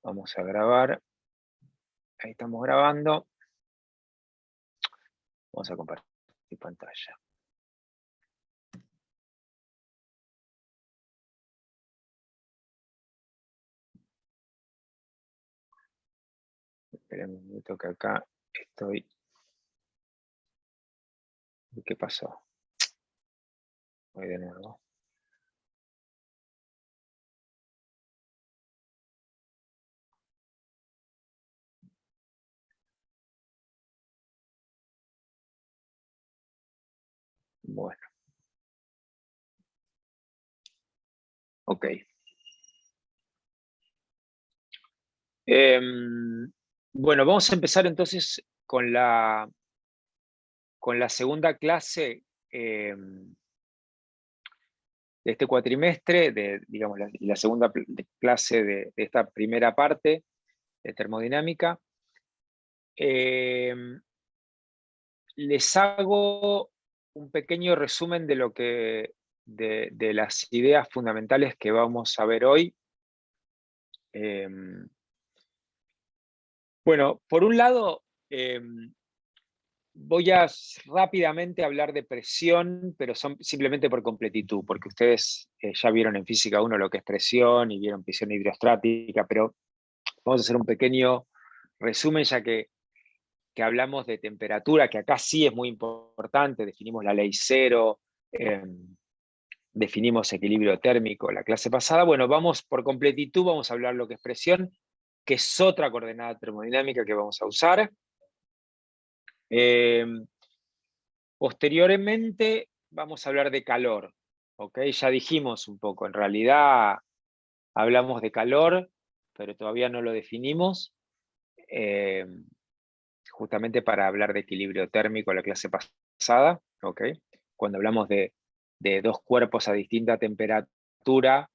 Vamos a grabar. Ahí estamos grabando. Vamos a compartir pantalla. Esperen un minuto que acá estoy. ¿Qué pasó? Voy de nuevo. Bueno. Ok. Bueno, vamos a empezar entonces con la segunda clase de este cuatrimestre, digamos, la segunda clase de esta primera parte de termodinámica. Les hago un pequeño resumen de de las ideas fundamentales que vamos a ver hoy. Bueno, por un lado, voy a rápidamente hablar de presión, pero simplemente por completitud, porque ustedes ya vieron en Física 1 lo que es presión y vieron presión hidrostática, pero vamos a hacer un pequeño resumen ya que hablamos de temperatura, que acá sí es muy importante, definimos la ley cero, definimos equilibrio térmico la clase pasada. Bueno, vamos por completitud, vamos a hablar lo que es presión, que es otra coordenada termodinámica que vamos a usar. Posteriormente vamos a hablar de calor, ¿ok? Ya dijimos un poco, en realidad hablamos de calor, pero todavía no lo definimos, justamente para hablar de equilibrio térmico la clase pasada, ¿ok? Cuando hablamos de dos cuerpos a distinta temperatura,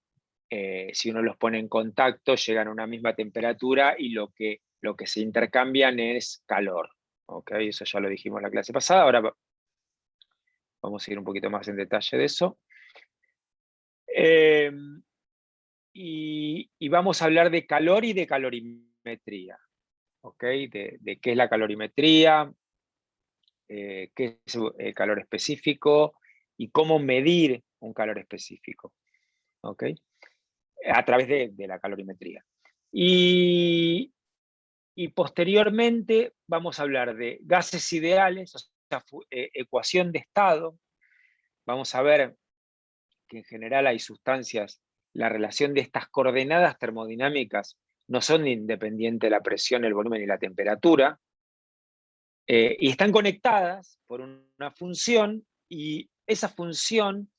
si uno los pone en contacto, llegan a una misma temperatura y lo que se intercambian es calor. ¿Okay? Eso ya lo dijimos en la clase pasada, ahora vamos a ir un poquito más en detalle de eso. Y vamos a hablar de calor y de calorimetría. ¿Okay? De qué es la calorimetría, qué es el calor específico y cómo medir un calor específico. ¿Okay? A través de la calorimetría. Y posteriormente vamos a hablar de gases ideales, o sea, ecuación de estado. Vamos a ver que en general hay sustancias, la relación de estas coordenadas termodinámicas no son independientes de la presión, el volumen y la temperatura, y están conectadas por una función, y esa función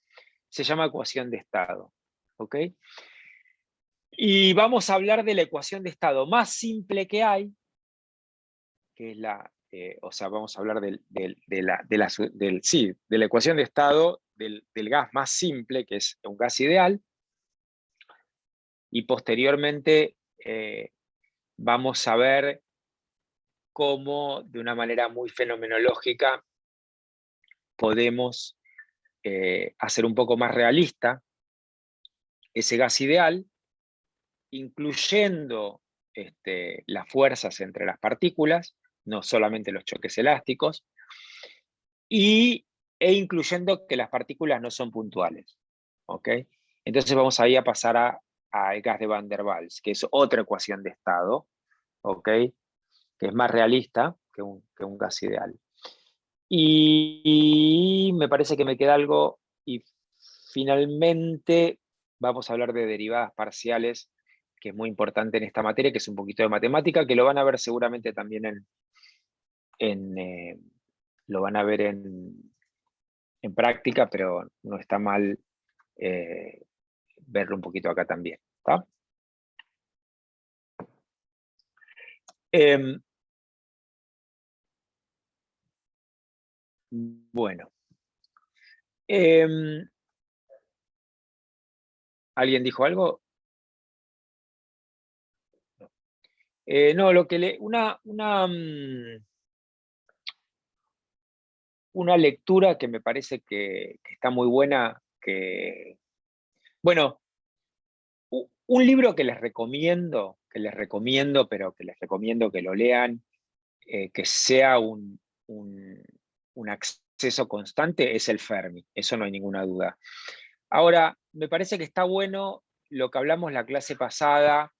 se llama ecuación de estado. ¿Ok? Y vamos a hablar de la ecuación de estado más simple que hay, que es o sea, vamos a hablar de la ecuación de estado del gas más simple, que es un gas ideal, y posteriormente vamos a ver cómo, de una manera muy fenomenológica, podemos hacer un poco más realista ese gas ideal, incluyendo las fuerzas entre las partículas, no solamente los choques elásticos, e incluyendo que las partículas no son puntuales. ¿Ok? Entonces vamos ahí a pasar al gas de Van der Waals, que es otra ecuación de estado, ¿ok? Que es más realista que un gas ideal. Y me parece que me queda algo, y finalmente vamos a hablar de derivadas parciales, que es muy importante en esta materia, que es un poquito de matemática, que lo van a ver seguramente también lo van a ver en práctica, pero no está mal verlo un poquito acá también. ¿Está? Bueno. ¿Alguien dijo algo? No, lo que una lectura que me parece que está muy buena, bueno, Un libro que les recomiendo, pero que les recomiendo que lo lean, que sea un acceso constante, es el Fermi, eso no hay ninguna duda. Ahora, me parece que está bueno lo que hablamos la clase pasada,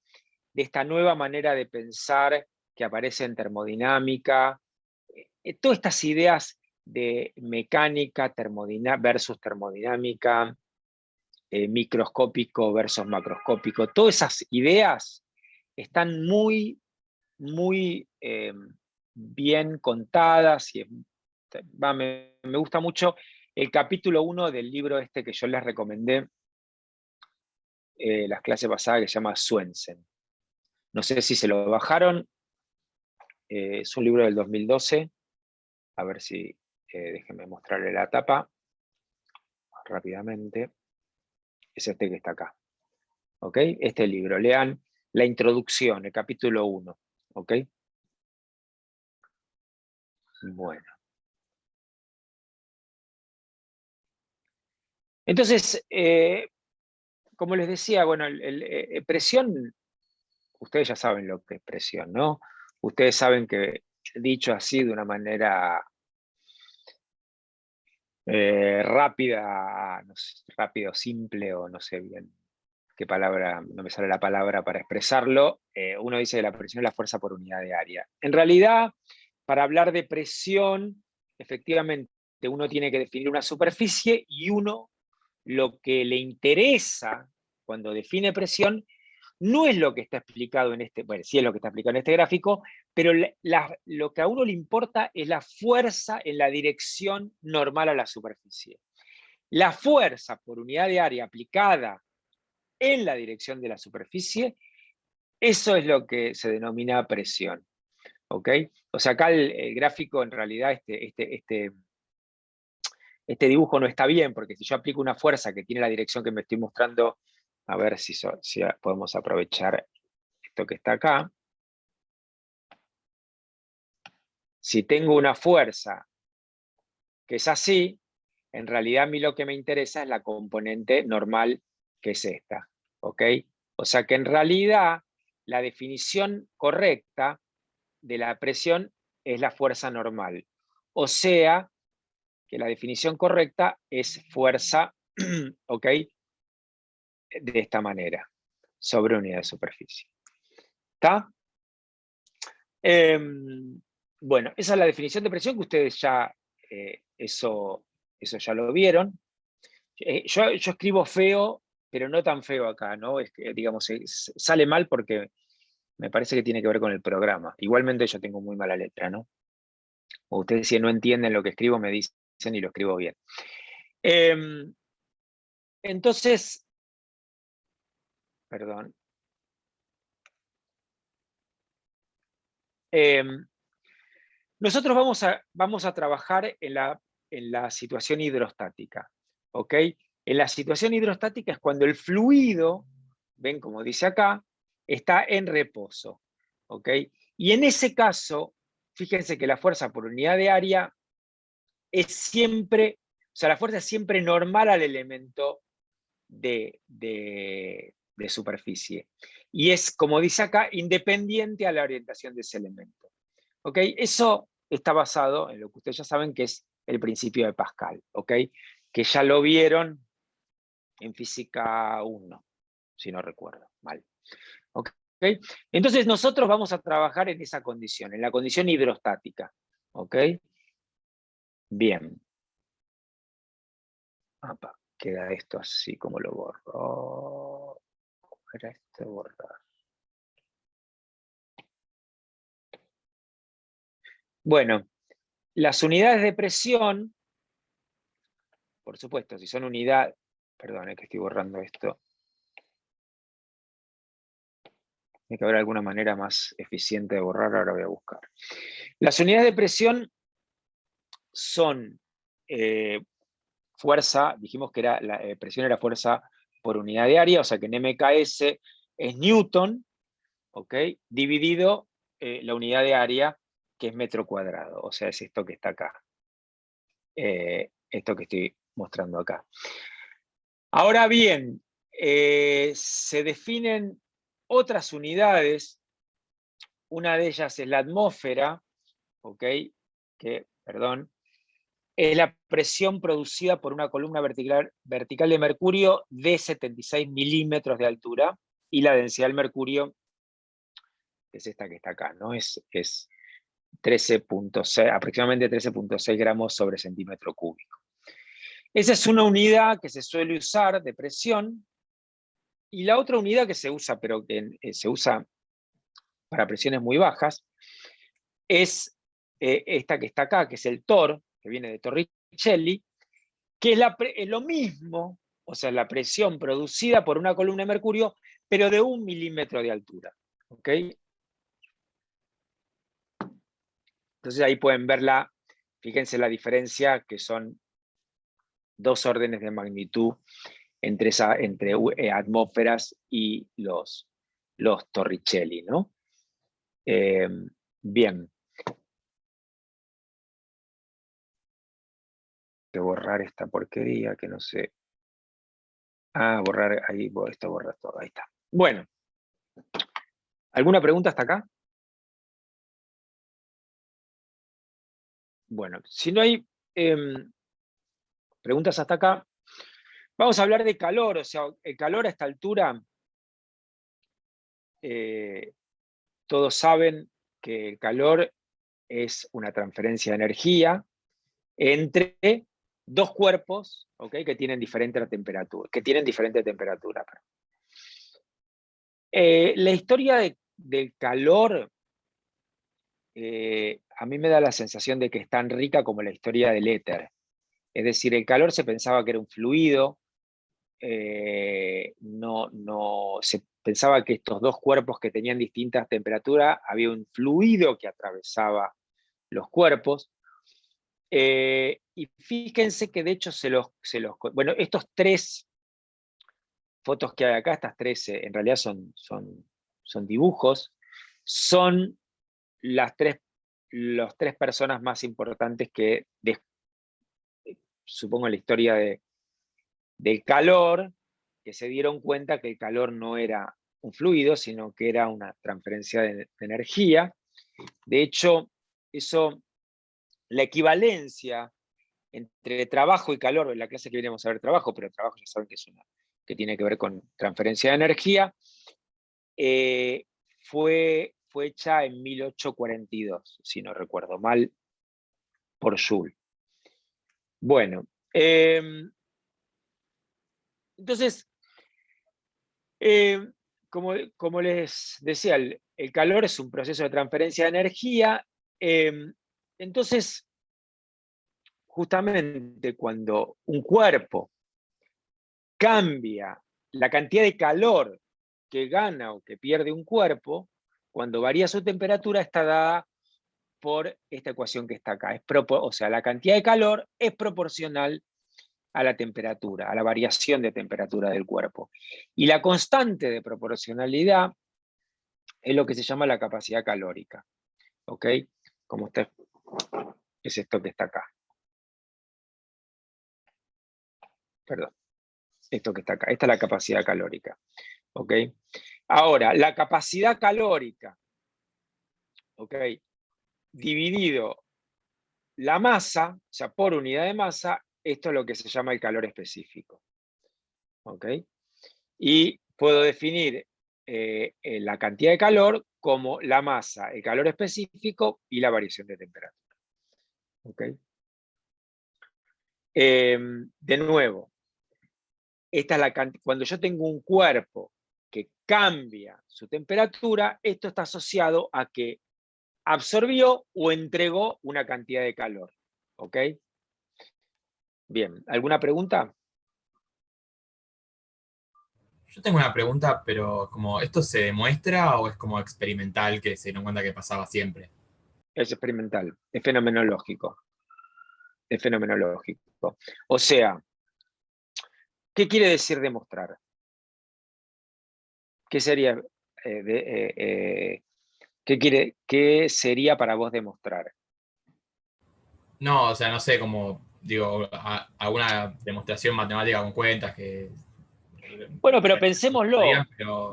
de esta nueva manera de pensar que aparece en termodinámica, todas estas ideas de mecánica versus termodinámica, microscópico versus macroscópico, todas esas ideas están muy, muy bien contadas y me gusta mucho el capítulo 1 del libro este que yo les recomendé las clases pasadas, que se llama Swensen. No sé si se lo bajaron, es un libro del 2012, a ver si, déjenme mostrarle la tapa rápidamente, es este que está acá, ¿ok? Este libro, lean la introducción, el capítulo 1, ¿ok? Bueno. Entonces, como les decía, bueno, presión, ustedes ya saben lo que es presión, ¿no? Ustedes saben que, dicho así de una manera rápida, no sé, rápido, simple, o no sé bien qué palabra, no me sale la palabra para expresarlo, uno dice que la presión es la fuerza por unidad de área. En realidad, para hablar de presión, efectivamente, uno tiene que definir una superficie y uno lo que le interesa cuando define presión no es lo que está explicado en este, bueno, sí es lo que está explicado en este gráfico, pero lo que a uno le importa es la fuerza en la dirección normal a la superficie. La fuerza por unidad de área aplicada en la dirección de la superficie, eso es lo que se denomina presión. ¿Ok? O sea, acá el gráfico, en realidad, este dibujo no está bien, porque si yo aplico una fuerza que tiene la dirección que me estoy mostrando, a ver si podemos aprovechar esto que está acá. Si tengo una fuerza que es así, en realidad a mí lo que me interesa es la componente normal, que es esta. ¿Ok? O sea que en realidad la definición correcta de la presión es la fuerza normal. O sea que la definición correcta es fuerza, ¿ok? De esta manera, sobre unidad de superficie. ¿Está? Bueno, esa es la definición de presión que ustedes ya, eso ya lo vieron. Yo escribo feo, pero no tan feo acá, ¿no? Es que, digamos, sale mal porque me parece que tiene que ver con el programa. Igualmente yo tengo muy mala letra, ¿no? O ustedes si no entienden lo que escribo me dicen y lo escribo bien. Entonces, perdón. Nosotros vamos a trabajar en la situación hidrostática, ¿ok? En la situación hidrostática es cuando el fluido, ven como dice acá, está en reposo, ¿ok? Y en ese caso, fíjense que la fuerza por unidad de área es siempre, o sea, la fuerza es siempre normal al elemento de superficie. Y es, como dice acá, independiente a la orientación de ese elemento. ¿Ok? Eso está basado en lo que ustedes ya saben, que es el principio de Pascal, ¿ok? Que ya lo vieron en física 1, si no recuerdo mal. ¿Ok? Entonces nosotros vamos a trabajar en esa condición, en la condición hidrostática. ¿Ok? Bien. Apa, queda esto así como lo borro. ¿Cómo era esto? Borrar. Bueno, las unidades de presión, por supuesto, si son unidades, perdón, es que estoy borrando esto. Tiene que haber alguna manera más eficiente de borrar, ahora voy a buscar. Las unidades de presión son fuerza, dijimos que la presión era fuerza por unidad de área, o sea que en MKS es Newton, ¿ok? Dividido la unidad de área, que es metro cuadrado, o sea, es esto que está acá. Esto que estoy mostrando acá. Ahora bien, se definen otras unidades. Una de ellas es la atmósfera, ¿ok? Perdón, es la presión producida por una columna vertical de mercurio de 76 milímetros de altura, y la densidad del mercurio es esta que está acá, ¿no? Es 13.6, aproximadamente 13.6 gramos sobre centímetro cúbico. Esa es una unidad que se suele usar de presión, y la otra unidad que se usa, pero que se usa para presiones muy bajas, es esta que está acá, que es el TOR, que viene de Torricelli, que es lo mismo, o sea, la presión producida por una columna de mercurio, pero de 1 milímetro de altura. ¿Ok? Entonces ahí pueden verla, fíjense la diferencia, que son 2 órdenes de magnitud entre atmósferas y los Torricelli, ¿no? Bien. De borrar esta porquería que no sé. Borrar ahí, esto borra todo, ahí está. Bueno, ¿alguna pregunta hasta acá? Bueno, si no hay preguntas hasta acá, vamos a hablar de calor. O sea, el calor a esta altura, todos saben que el calor es una transferencia de energía entre dos cuerpos, ¿okay? Que tienen diferente temperatura. La historia del calor, a mí me da la sensación de que es tan rica como la historia del éter. Es decir, el calor se pensaba que era un fluido, se pensaba que estos dos cuerpos que tenían distintas temperaturas, había un fluido que atravesaba los cuerpos. Y fíjense que de hecho bueno, estos 3 fotos que hay acá, estas 3 en realidad son dibujos, son los 3 personas más importantes que, supongo, en la historia del calor, que se dieron cuenta que el calor no era un fluido, sino que era una transferencia de energía. De hecho, la equivalencia entre trabajo y calor, en la clase que viene a ver trabajo, pero trabajo ya saben que que tiene que ver con transferencia de energía, fue hecha en 1842, si no recuerdo mal, por Joule. Bueno, entonces, como les decía, el calor es un proceso de transferencia de energía. Entonces, justamente cuando un cuerpo cambia la cantidad de calor que gana o que pierde un cuerpo, cuando varía su temperatura, está dada por esta ecuación que está acá. O sea, la cantidad de calor es proporcional a la temperatura, a la variación de temperatura del cuerpo. Y la constante de proporcionalidad es lo que se llama la capacidad calórica. ¿Ok? Como es esto que está acá. Perdón. Esto que está acá. Esta es la capacidad calórica. ¿Ok? Ahora, la capacidad calórica, ¿ok? Dividido la masa, o sea, por unidad de masa, esto es lo que se llama el calor específico. ¿Ok? Y puedo definir la cantidad de calor como la masa, el calor específico y la variación de temperatura. ¿Ok? De nuevo, esta es cuando yo tengo un cuerpo que cambia su temperatura, esto está asociado a que absorbió o entregó una cantidad de calor. ¿Ok? Bien, ¿alguna pregunta? Yo tengo una pregunta, pero como ¿esto se demuestra o es como experimental que se dieron cuenta que pasaba siempre? Es experimental, es fenomenológico. Es fenomenológico. O sea, ¿qué quiere decir demostrar? ¿Qué sería, qué sería para vos demostrar? No, o sea, no sé, como digo, alguna demostración matemática con cuentas que Bueno, pero pensémoslo. pero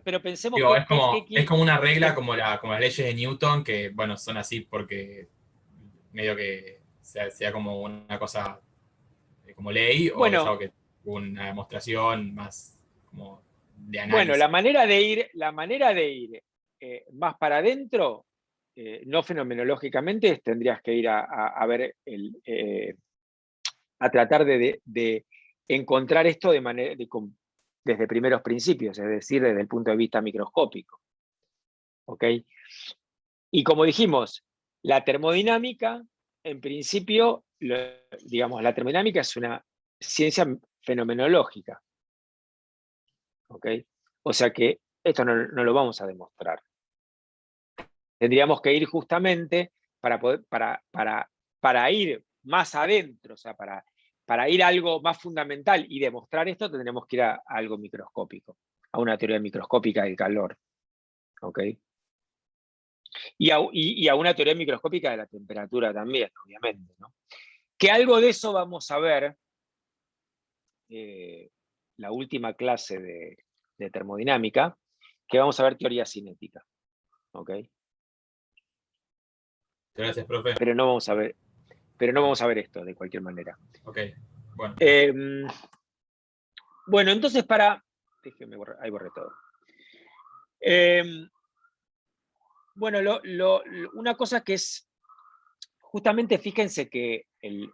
Pero pensemos digo, es que como una regla como las leyes de Newton, que bueno, son así porque medio que sea como una cosa como ley, o es bueno, algo que una demostración más como de bueno, análisis. la manera de ir más para adentro, no fenomenológicamente, tendrías que ir a ver a tratar de encontrar esto de manera, desde primeros principios, es decir, desde el punto de vista microscópico. ¿Ok? Y como dijimos, la termodinámica, en principio, digamos, la termodinámica es una ciencia fenomenológica. ¿Ok? O sea que esto no lo vamos a demostrar. Tendríamos que ir justamente para ir más adentro, o sea, para ir a algo más fundamental y demostrar esto, tendremos que ir a algo microscópico, a una teoría microscópica del calor. ¿Ok? Y a una teoría microscópica de la temperatura también, obviamente, ¿no? Que algo de eso vamos a ver la última clase de termodinámica, que vamos a ver teoría cinética. ¿Ok? Gracias, profe. Pero no vamos a ver, pero no vamos a ver esto de cualquier manera. Ok, bueno. Bueno, entonces déjeme borrar, ahí borré todo. Bueno, una cosa que es, justamente fíjense que el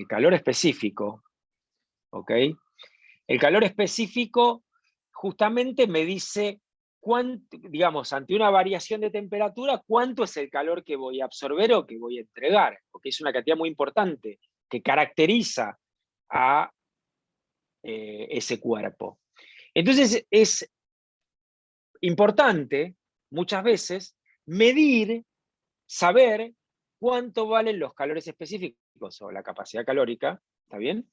calor específico, ¿ok? El calor específico justamente me dice digamos, ante una variación de temperatura, cuánto es el calor que voy a absorber o que voy a entregar, porque es una cantidad muy importante que caracteriza a ese cuerpo. Entonces es importante muchas veces medir, saber cuánto valen los calores específicos o la capacidad calórica, ¿está bien?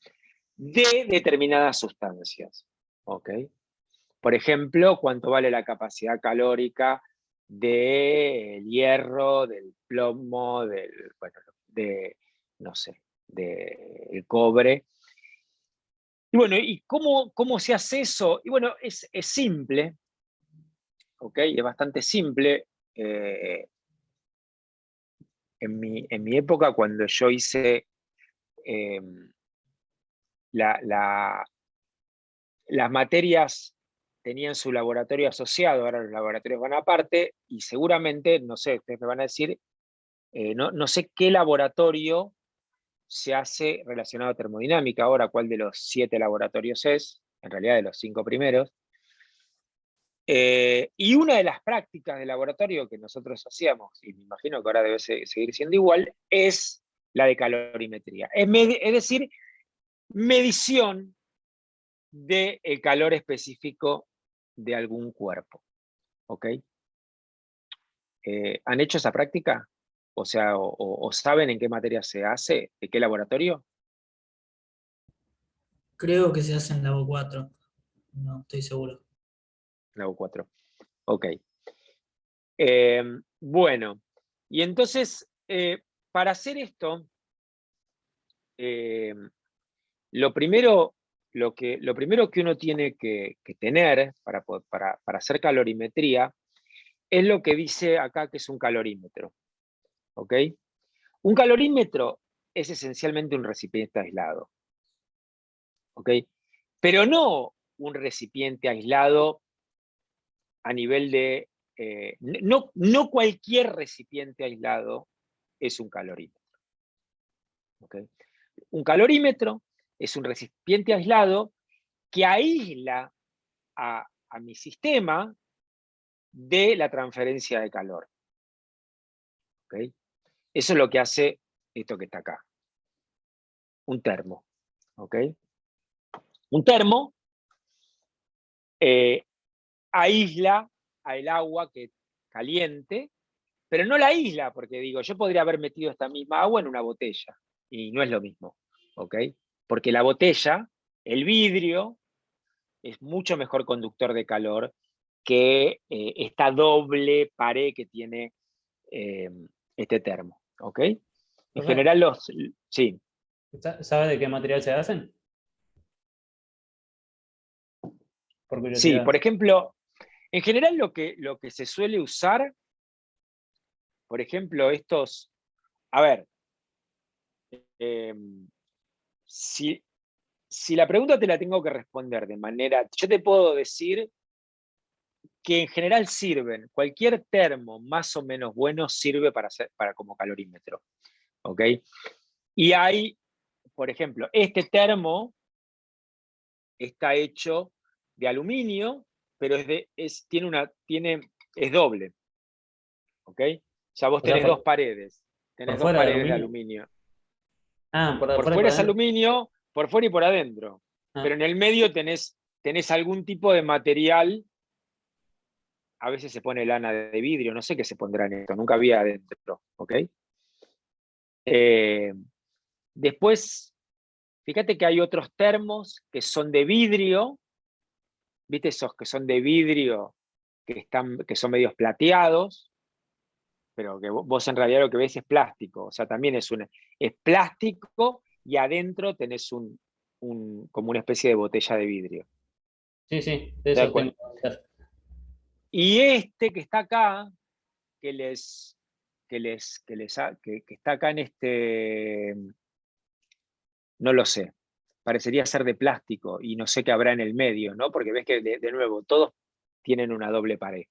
De determinadas sustancias. ¿Ok? Por ejemplo, cuánto vale la capacidad calórica del hierro, del plomo, no sé, del cobre. Y bueno, ¿y cómo se hace eso? Y bueno, es simple, ¿ok? Es bastante simple. En mi época, cuando yo hice eh, las materias tenían su laboratorio asociado, ahora los laboratorios van aparte, y seguramente, no sé, ustedes me van a decir, no sé qué laboratorio se hace relacionado a termodinámica ahora, cuál de los 7 laboratorios es, en realidad de los 5 primeros. Y una de las prácticas de laboratorio que nosotros hacíamos, y me imagino que ahora debe seguir siendo igual, es la de calorimetría. Es decir, medición del calor específico de algún cuerpo. ¿Ok? ¿Han hecho esa práctica? O sea, o saben en qué materia se hace, de qué laboratorio. Creo que se hace en la U4. No, estoy seguro. La U4. Ok. Bueno, y entonces, para hacer esto, eh, lo primero, lo primero que uno tiene que tener para hacer calorimetría es lo que dice acá que es un calorímetro. ¿Ok? Un calorímetro es esencialmente un recipiente aislado. ¿Ok? Pero no un recipiente aislado a nivel de... no cualquier recipiente aislado es un calorímetro. ¿Okay? Un calorímetro es un recipiente aislado que aísla a mi sistema de la transferencia de calor. ¿Okay? Eso es lo que hace esto que está acá. Un termo. ¿Okay? Un termo aísla al agua caliente, pero no la aísla, porque digo, yo podría haber metido esta misma agua en una botella, y no es lo mismo, ¿ok? Porque la botella, el vidrio, es mucho mejor conductor de calor que esta doble pared que tiene eh, este termo, ¿ok? En Profe, general sí, ¿sabe de qué material se hacen? por Sí, curiosidad. por ejemplo, en general lo que se suele usar, por ejemplo, estos, a ver, si la pregunta te la tengo que responder de manera, yo te puedo decir que en general sirven, cualquier termo más o menos bueno sirve para como calorímetro, ¿ok? Y hay, por ejemplo, este termo está hecho de aluminio, pero es doble, ¿ok? Ya vos O sea, tenés dos paredes, por fuera de de aluminio. aluminio. Ah, por Por fuera y fuera por es adentro. aluminio, por fuera y por adentro. Ah. Pero en el medio tenés algún tipo de material. A veces se pone lana de vidrio, no sé qué se pondrá en esto, nunca había adentro, ¿ok? Después, fíjate que hay otros termos que son de vidrio, ¿viste esos que son de vidrio, que son medios plateados, pero que vos en realidad lo que ves es plástico, o sea, también es plástico y adentro tenés como una especie de botella de vidrio. Sí, sí, de ¿Te das eso tengo. cuenta? Y este que está acá, que está acá en este, no lo sé, parecería ser de plástico y no sé qué habrá en el medio, ¿no? Porque ves que, de nuevo, todos tienen una doble pared.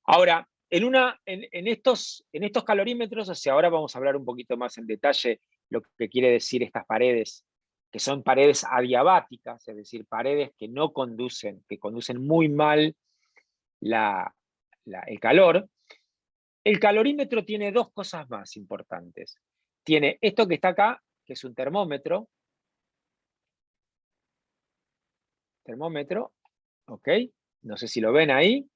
Ahora, en estos calorímetros, o sea, ahora vamos a hablar un poquito más en detalle lo que quiere decir estas paredes, que son paredes adiabáticas, es decir, paredes que no conducen, que conducen muy mal el calor. El calorímetro tiene dos cosas más importantes. Tiene esto que está acá, que es un termómetro, ¿ok? No sé si lo ven ahí.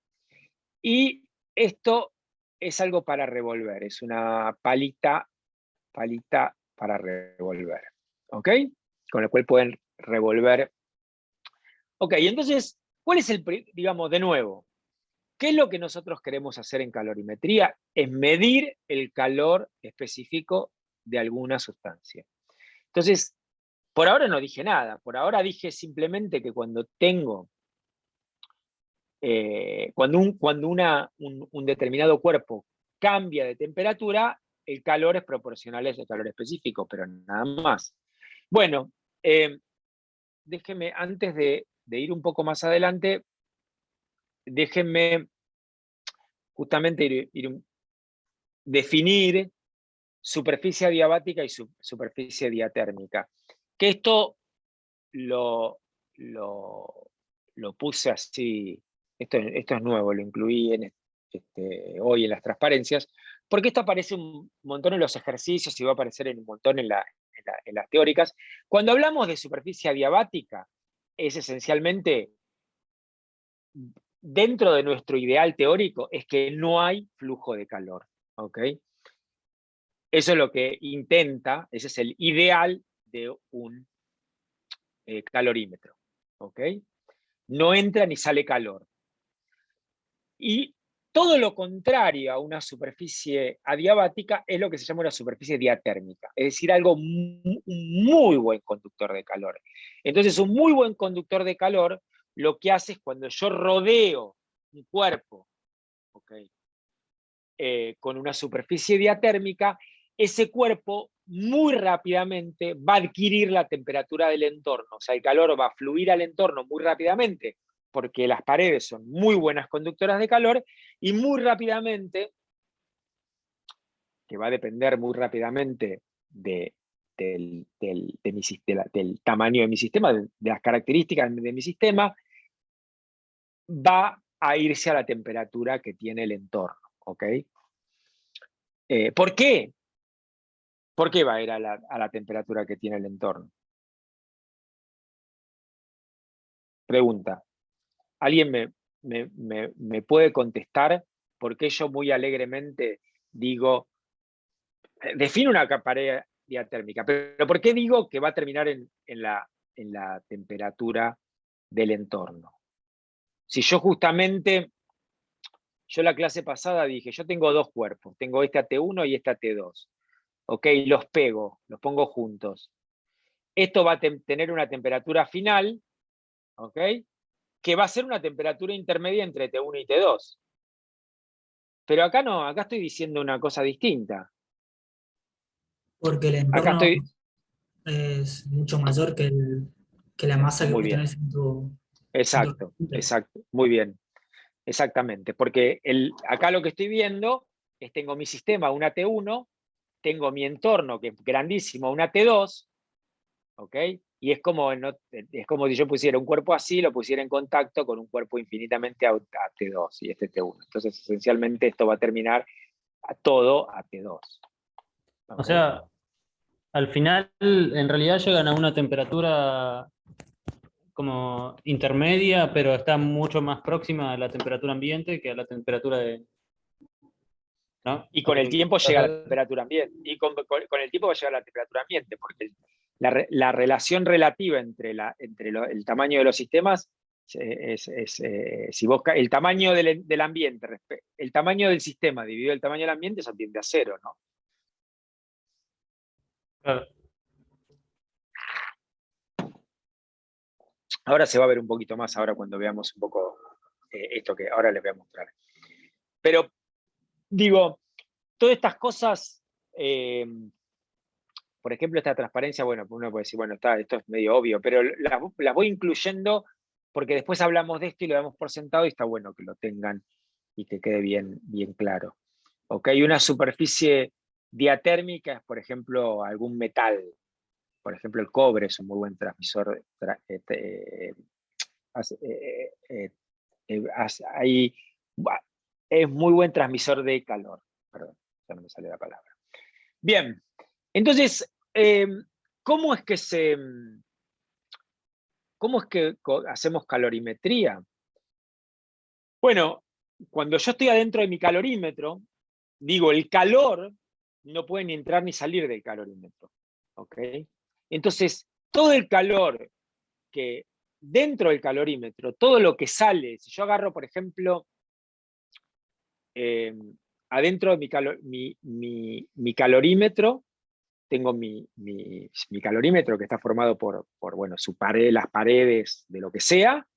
Y esto es algo para revolver, es una palita para revolver, ¿ok? Con el cual pueden revolver. Ok, entonces, ¿cuál es digamos, de nuevo, qué es lo que nosotros queremos hacer en calorimetría? Es medir el calor específico de alguna sustancia. Entonces, por ahora no dije nada, por ahora dije simplemente que cuando un determinado cuerpo cambia de temperatura, el calor es proporcional a ese calor específico, pero nada más. Bueno, déjenme, antes de ir un poco más adelante, déjenme justamente definir superficie adiabática y superficie diatérmica. Que esto lo puse así, esto es nuevo, lo incluí hoy en las transparencias, porque esto aparece un montón en los ejercicios y va a aparecer en un montón en las teóricas. Cuando hablamos de superficie adiabática, es esencialmente, dentro de nuestro ideal teórico, es que no hay flujo de calor, ¿ok? Eso es lo que intenta, ese es el ideal de un calorímetro, ¿ok? No entra ni sale calor. Y todo lo contrario a una superficie adiabática es lo que se llama una superficie diatérmica, es decir, un muy buen conductor de calor. Entonces, un muy buen conductor de calor lo que hace es cuando yo rodeo un cuerpo, ¿okay? Con una superficie diatérmica, ese cuerpo muy rápidamente va a adquirir la temperatura del entorno, o sea, el calor va a fluir al entorno muy rápidamente, porque las paredes son muy buenas conductoras de calor, y muy rápidamente, que va a depender muy rápidamente del tamaño de mi sistema, de las características de mi sistema, va a irse a la temperatura que tiene el entorno, ¿ok? ¿Por qué? ¿Por qué va a ir a la temperatura que tiene el entorno? Pregunta. ¿Alguien me puede contestar por qué yo muy alegremente digo, defino una pared diatérmica, pero ¿por qué digo que va a terminar en la temperatura del entorno? Si yo justamente, la clase pasada dije, yo tengo dos cuerpos, tengo este AT1 y este AT2. Ok, los pego, los pongo juntos. Esto va a tener una temperatura final, ¿ok? que va a ser una temperatura intermedia entre T1 y T2. Pero acá no, acá estoy diciendo una cosa distinta. Porque el Acá entorno estoy... es mucho mayor que la masa que Muy vos bien. tenés en tu Exacto, registro. exacto, muy bien. Exactamente, porque acá lo que estoy viendo es tengo mi sistema, una T1, tengo mi entorno, que es grandísimo, una T2, ¿ok? Y es como si yo pusiera un cuerpo así, lo pusiera en contacto con un cuerpo infinitamente a T2 y este T1. Entonces, esencialmente, esto va a terminar todo a T2. O ¿Ok? sea, al final, en realidad llegan a una temperatura como intermedia, pero está mucho más próxima a la temperatura ambiente que a la temperatura de... ¿No? Y con el tiempo llega a la temperatura ambiente. Y con el tiempo va a llegar a la temperatura ambiente, porque la relación relativa entre el tamaño de los sistemas si vos, el tamaño del ambiente, el tamaño del sistema dividido el tamaño del ambiente, eso tiende a cero, ¿no? Claro. Ahora se va a ver un poquito más, ahora cuando veamos un poco esto que ahora les voy a mostrar. Pero, digo, todas estas cosas, por ejemplo, esta transparencia, bueno, uno puede decir, bueno, esto es medio obvio, pero las voy incluyendo porque después hablamos de esto y lo damos por sentado y está bueno que lo tengan y que quede bien, bien claro. ¿Ok? Una superficie diatérmica es, por ejemplo, algún metal. Por ejemplo, el cobre es un muy buen transmisor. Es muy buen transmisor de calor. Perdón, ya no me sale la palabra. Bien, entonces, ¿cómo es que hacemos calorimetría? Bueno, cuando yo estoy adentro de mi calorímetro, digo, el calor no puede ni entrar ni salir del calorímetro. ¿Ok? Entonces, todo el calor que dentro del calorímetro, todo lo que sale, si yo agarro, por ejemplo, adentro de mi calorímetro, tengo mi calorímetro que está formado por bueno, las paredes de lo que sea.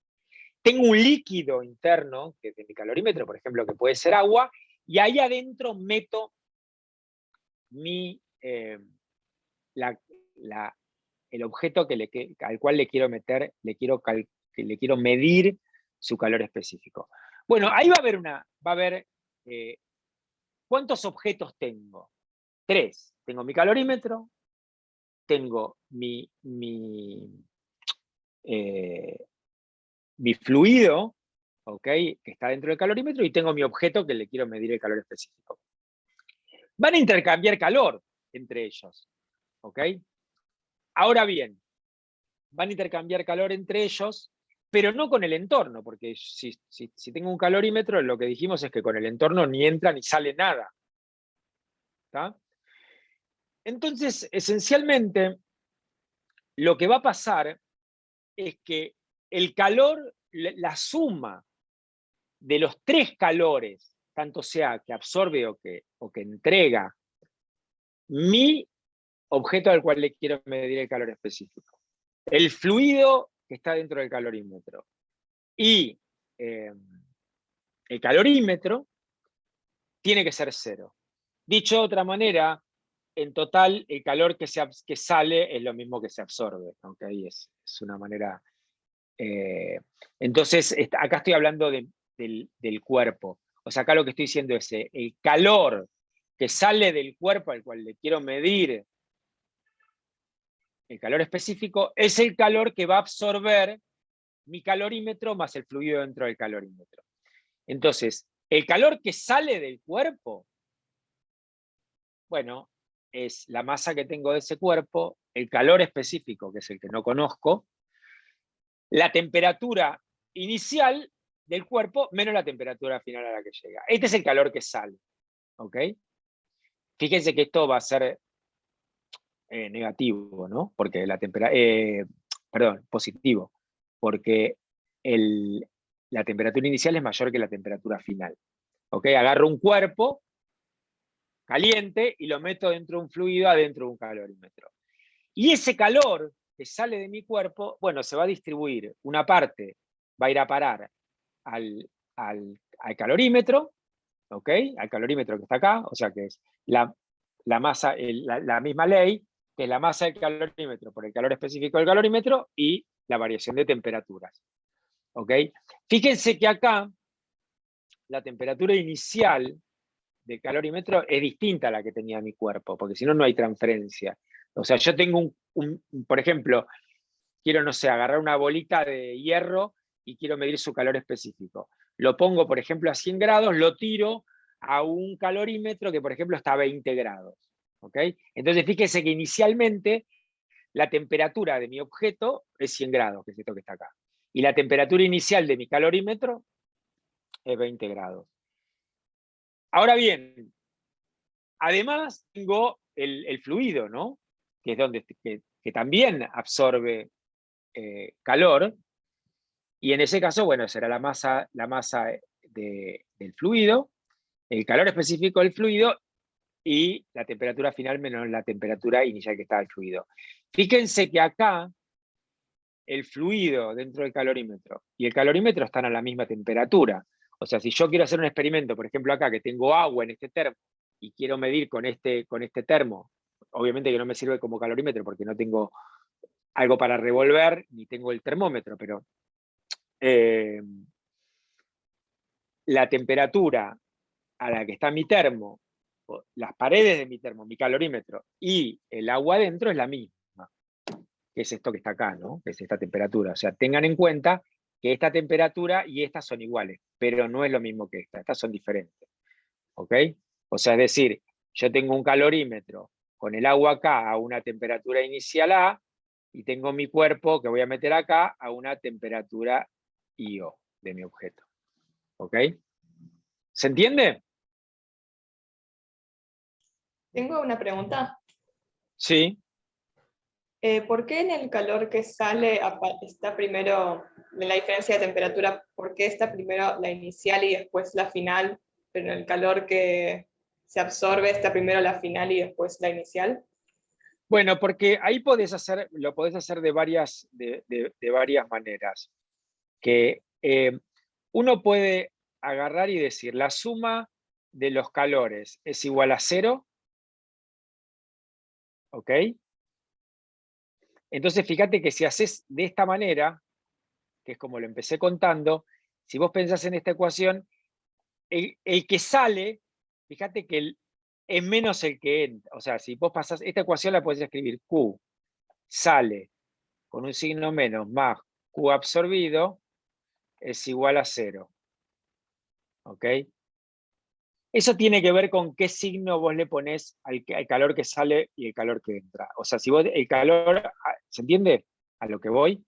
Tengo un líquido interno que de mi calorímetro, por ejemplo, que puede ser agua, y ahí adentro meto el objeto al cual le quiero meter, le quiero medir su calor específico. Bueno, ahí va a haber ¿cuántos objetos tengo? 3. Tengo mi calorímetro, tengo mi fluido, ¿okay? Que está dentro del calorímetro, y tengo mi objeto que le quiero medir el calor específico. Van a intercambiar calor entre ellos. ¿Ok? Ahora bien, van a intercambiar calor entre ellos, pero no con el entorno, porque si tengo un calorímetro, lo que dijimos es que con el entorno ni entra ni sale nada. ¿Tá? Entonces, esencialmente, lo que va a pasar es que el calor, la suma de los 3 calores, tanto sea que absorbe o que entrega mi objeto al cual le quiero medir el calor específico, el fluido que está dentro del calorímetro y el calorímetro, tiene que ser 0. Dicho de otra manera, en total, el calor que sale es lo mismo que se absorbe. ¿Okay? Es una manera... entonces, acá estoy hablando del cuerpo. O sea, acá lo que estoy diciendo es el calor que sale del cuerpo al cual le quiero medir el calor específico, es el calor que va a absorber mi calorímetro más el fluido dentro del calorímetro. Entonces, el calor que sale del cuerpo, bueno, es la masa que tengo de ese cuerpo, el calor específico, que es el que no conozco, la temperatura inicial del cuerpo menos la temperatura final a la que llega. Este es el calor que sale. ¿Ok? Fíjense que esto va a ser negativo, ¿no? Porque perdón, positivo, porque la temperatura inicial es mayor que la temperatura final. ¿Ok? Agarro un cuerpo caliente y lo meto dentro de un fluido adentro de un calorímetro. Y ese calor que sale de mi cuerpo, bueno, se va a distribuir una parte va a ir a parar al calorímetro, ¿ok? Al calorímetro que está acá, o sea que es la masa, la misma ley, que es la masa del calorímetro por el calor específico del calorímetro y la variación de temperaturas, ¿ok? Fíjense que acá la temperatura inicial del calorímetro es distinta a la que tenía mi cuerpo, porque si no, no hay transferencia. O sea, yo tengo por ejemplo, quiero, no sé, agarrar una bolita de hierro y quiero medir su calor específico. Lo pongo, por ejemplo, a 100 grados, lo tiro a un calorímetro que, por ejemplo, está a 20 grados. ¿Ok? Entonces, fíjense que inicialmente la temperatura de mi objeto es 100 grados, que es esto que está acá. Y la temperatura inicial de mi calorímetro es 20 grados. Ahora bien, además tengo el fluido, ¿no? Que es donde que también absorbe calor, y en ese caso, bueno, será la masa del fluido, el calor específico del fluido y la temperatura final menos la temperatura inicial que está del fluido. Fíjense que acá el fluido dentro del calorímetro y el calorímetro están a la misma temperatura. O sea, si yo quiero hacer un experimento, por ejemplo acá, que tengo agua en este termo y quiero medir con este termo, obviamente que no me sirve como calorímetro porque no tengo algo para revolver, ni tengo el termómetro, pero la temperatura a la que está mi termo, las paredes de mi termo, mi calorímetro y el agua adentro es la misma, que es esto que está acá, ¿no? Que es esta temperatura. O sea, tengan en cuenta que esta temperatura y estas son iguales, pero no es lo mismo que estas son diferentes. ¿Ok? O sea, es decir, yo tengo un calorímetro con el agua acá a una temperatura inicial A, y tengo mi cuerpo que voy a meter acá a una temperatura IO de mi objeto. ¿Ok? ¿Se entiende? Tengo una pregunta. Sí. ¿Por qué en el calor que sale está primero, en la diferencia de temperatura, por qué está primero la inicial y después la final, pero en el calor que se absorbe está primero la final y después la inicial? Bueno, porque ahí lo podés hacer de varias maneras. Que uno puede agarrar y decir, la suma de los calores es igual a 0. ¿Ok? Entonces, fíjate que si haces de esta manera, que es como lo empecé contando, si vos pensás en esta ecuación, el que sale, fíjate que es menos el que entra. O sea, si vos pasás, esta ecuación la podés escribir Q sale con un signo menos más Q absorbido es igual a 0. ¿Ok? Eso tiene que ver con qué signo vos le ponés al calor que sale y el calor que entra. O sea, si vos el calor, ¿se entiende a lo que voy?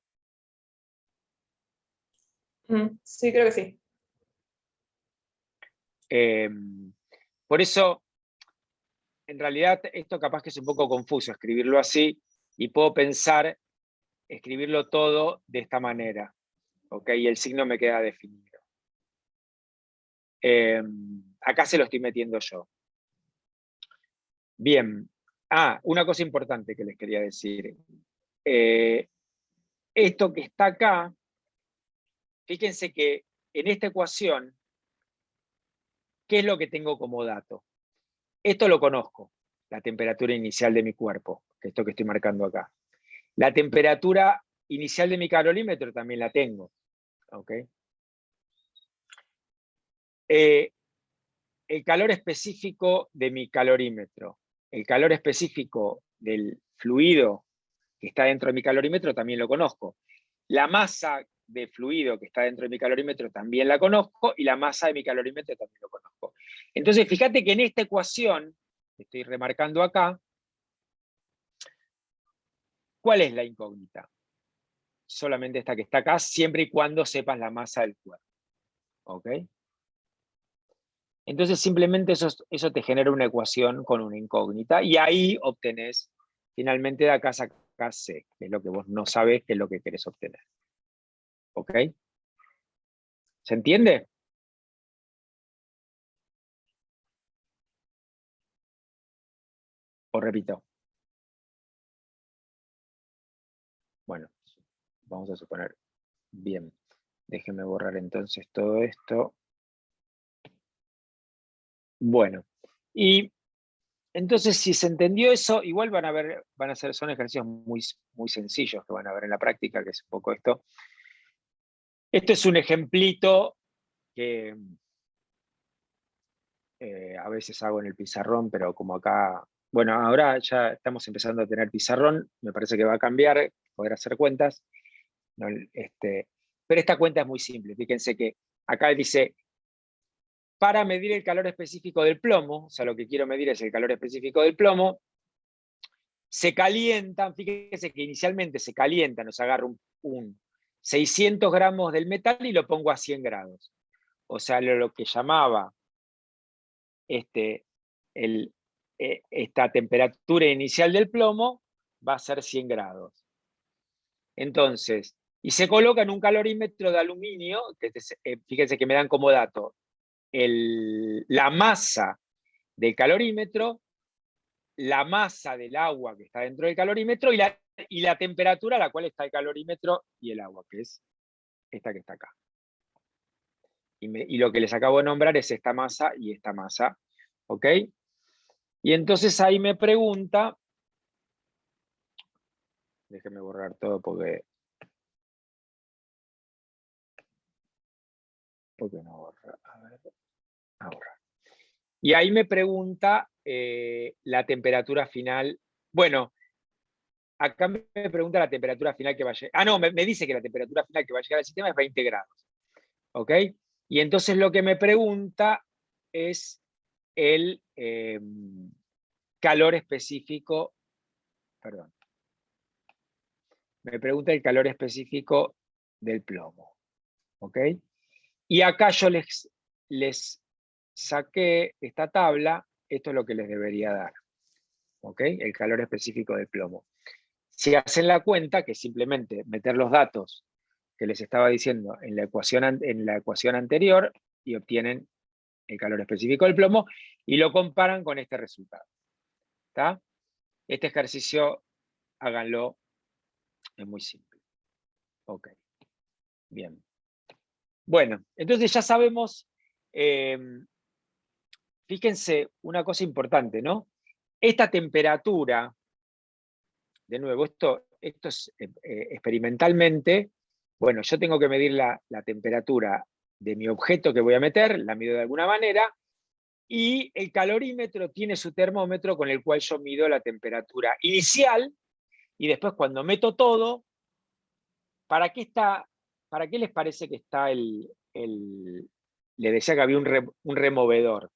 Sí, creo que sí. Por eso, en realidad, esto capaz que es un poco confuso escribirlo así, y puedo pensar escribirlo todo de esta manera. ¿Ok? Y el signo me queda definido. Acá se lo estoy metiendo yo. Bien. Una cosa importante que les quería decir. Esto que está acá, fíjense que en esta ecuación, ¿qué es lo que tengo como dato? Esto lo conozco, la temperatura inicial de mi cuerpo, que es esto que estoy marcando acá. La temperatura inicial de mi calorímetro también la tengo. ¿Ok? El calor específico de mi calorímetro, el calor específico del fluido que está dentro de mi calorímetro también lo conozco. La masa de fluido que está dentro de mi calorímetro también la conozco, y la masa de mi calorímetro también lo conozco. Entonces, fíjate que en esta ecuación, que estoy remarcando acá, ¿cuál es la incógnita? Solamente esta que está acá, siempre y cuando sepas la masa del cuerpo. ¿Ok? Entonces simplemente eso te genera una ecuación con una incógnita, y ahí obtenés, finalmente de acá sacás C, que es lo que vos no sabés que es lo que querés obtener. ¿Ok? ¿Se entiende? ¿O repito? Bueno, vamos a suponer. Bien. Déjenme borrar entonces todo esto. Bueno, y entonces si se entendió eso, igual son ejercicios muy, muy sencillos que van a ver en la práctica, que es un poco esto. Esto es un ejemplito que a veces hago en el pizarrón, pero como acá, bueno, ahora ya estamos empezando a tener pizarrón, me parece que va a cambiar, poder hacer cuentas. No, pero esta cuenta es muy simple, fíjense que acá dice, para medir el calor específico del plomo, o sea, lo que quiero medir es el calor específico del plomo, se calientan, fíjense que inicialmente se calientan, o sea, agarro un 600 gramos del metal y lo pongo a 100 grados. O sea, lo que llamaba esta temperatura inicial del plomo va a ser 100 grados. Entonces, y se coloca en un calorímetro de aluminio, que fíjense que me dan como dato la masa del calorímetro, la masa del agua que está dentro del calorímetro y la temperatura a la cual está el calorímetro y el agua, que es esta que está acá. Y lo que les acabo de nombrar es esta masa y esta masa, ¿ok? Y entonces ahí me pregunta, déjenme borrar todo porque no borra, a ver, a borrar. Y ahí me pregunta la temperatura final. Bueno, acá me pregunta la temperatura final que va a llegar. Ah, no, me dice que la temperatura final que va a llegar al sistema es 20 grados. ¿Ok? Y entonces lo que me pregunta es el calor específico, perdón. Me pregunta el calor específico del plomo. ¿Ok? Y acá yo les saqué esta tabla, esto es lo que les debería dar. ¿Ok? El calor específico del plomo. Si hacen la cuenta, que simplemente meter los datos que les estaba diciendo en la ecuación anterior y obtienen el calor específico del plomo y lo comparan con este resultado. ¿Está? Este ejercicio, háganlo, es muy simple. Ok, bien. Bueno, entonces ya sabemos, fíjense una cosa importante, ¿no? Esta temperatura, de nuevo, esto es experimentalmente, bueno, yo tengo que medir la temperatura de mi objeto que voy a meter, la mido de alguna manera, y el calorímetro tiene su termómetro con el cual yo mido la temperatura inicial, y después cuando meto todo, ¿para qué les parece que está le decía que había un removedor?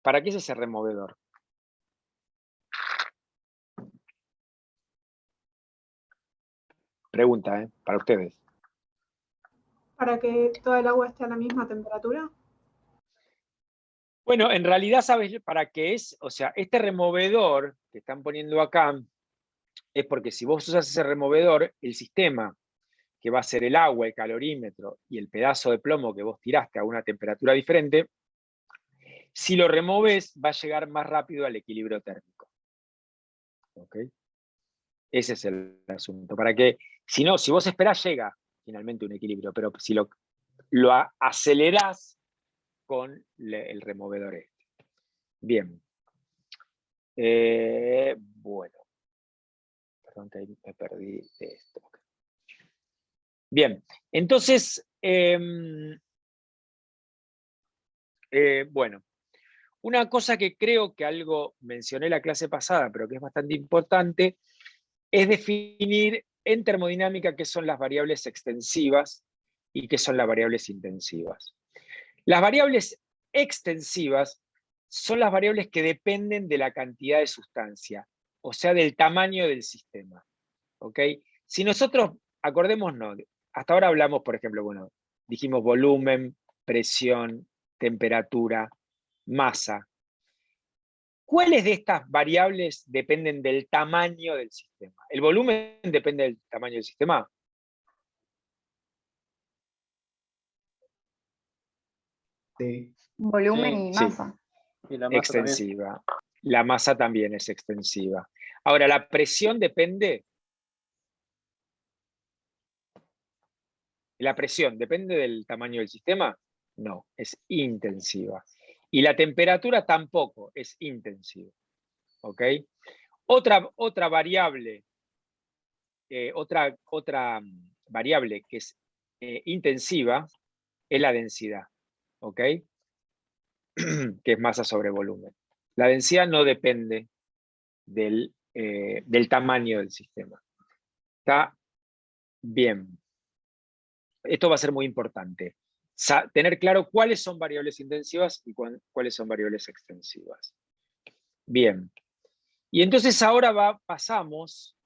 ¿Para qué es ese removedor? Pregunta, para ustedes. ¿Para que toda el agua esté a la misma temperatura? Bueno, en realidad, ¿sabes para qué es? O sea, este removedor que están poniendo acá es porque si vos usas ese removedor, el sistema que va a ser el agua, el calorímetro y el pedazo de plomo que vos tiraste a una temperatura diferente, si lo removes va a llegar más rápido al equilibrio térmico. ¿Ok? Ese es el asunto. Para que, si vos esperás, llega finalmente un equilibrio, pero si lo acelerás con el removedor este. Bien. Bueno. Perdón que ahí me perdí de esto. Bien, entonces, bueno, una cosa que creo que algo mencioné la clase pasada, pero que es bastante importante, es definir en termodinámica qué son las variables extensivas y qué son las variables intensivas. Las variables extensivas son las variables que dependen de la cantidad de sustancia, o sea, del tamaño del sistema. ¿Ok? Si nosotros, acordémonos, hasta ahora hablamos, por ejemplo, bueno, dijimos volumen, presión, temperatura, masa. ¿Cuáles de estas variables dependen del tamaño del sistema? ¿El volumen depende del tamaño del sistema? Sí. Volumen y Sí. masa. Y la masa Extensiva. también. La masa también es extensiva. Ahora, ¿la presión depende? ¿La presión depende del tamaño del sistema? No, es intensiva. Y la temperatura tampoco es intensiva. ¿Ok? Otra variable, otra variable que es intensiva es la densidad. ¿Ok? Que es masa sobre volumen. La densidad no depende del tamaño del sistema. ¿Está bien? Esto va a ser muy importante. Tener claro cuáles son variables intensivas y cuáles son variables extensivas. Bien. Y entonces ahora pasamos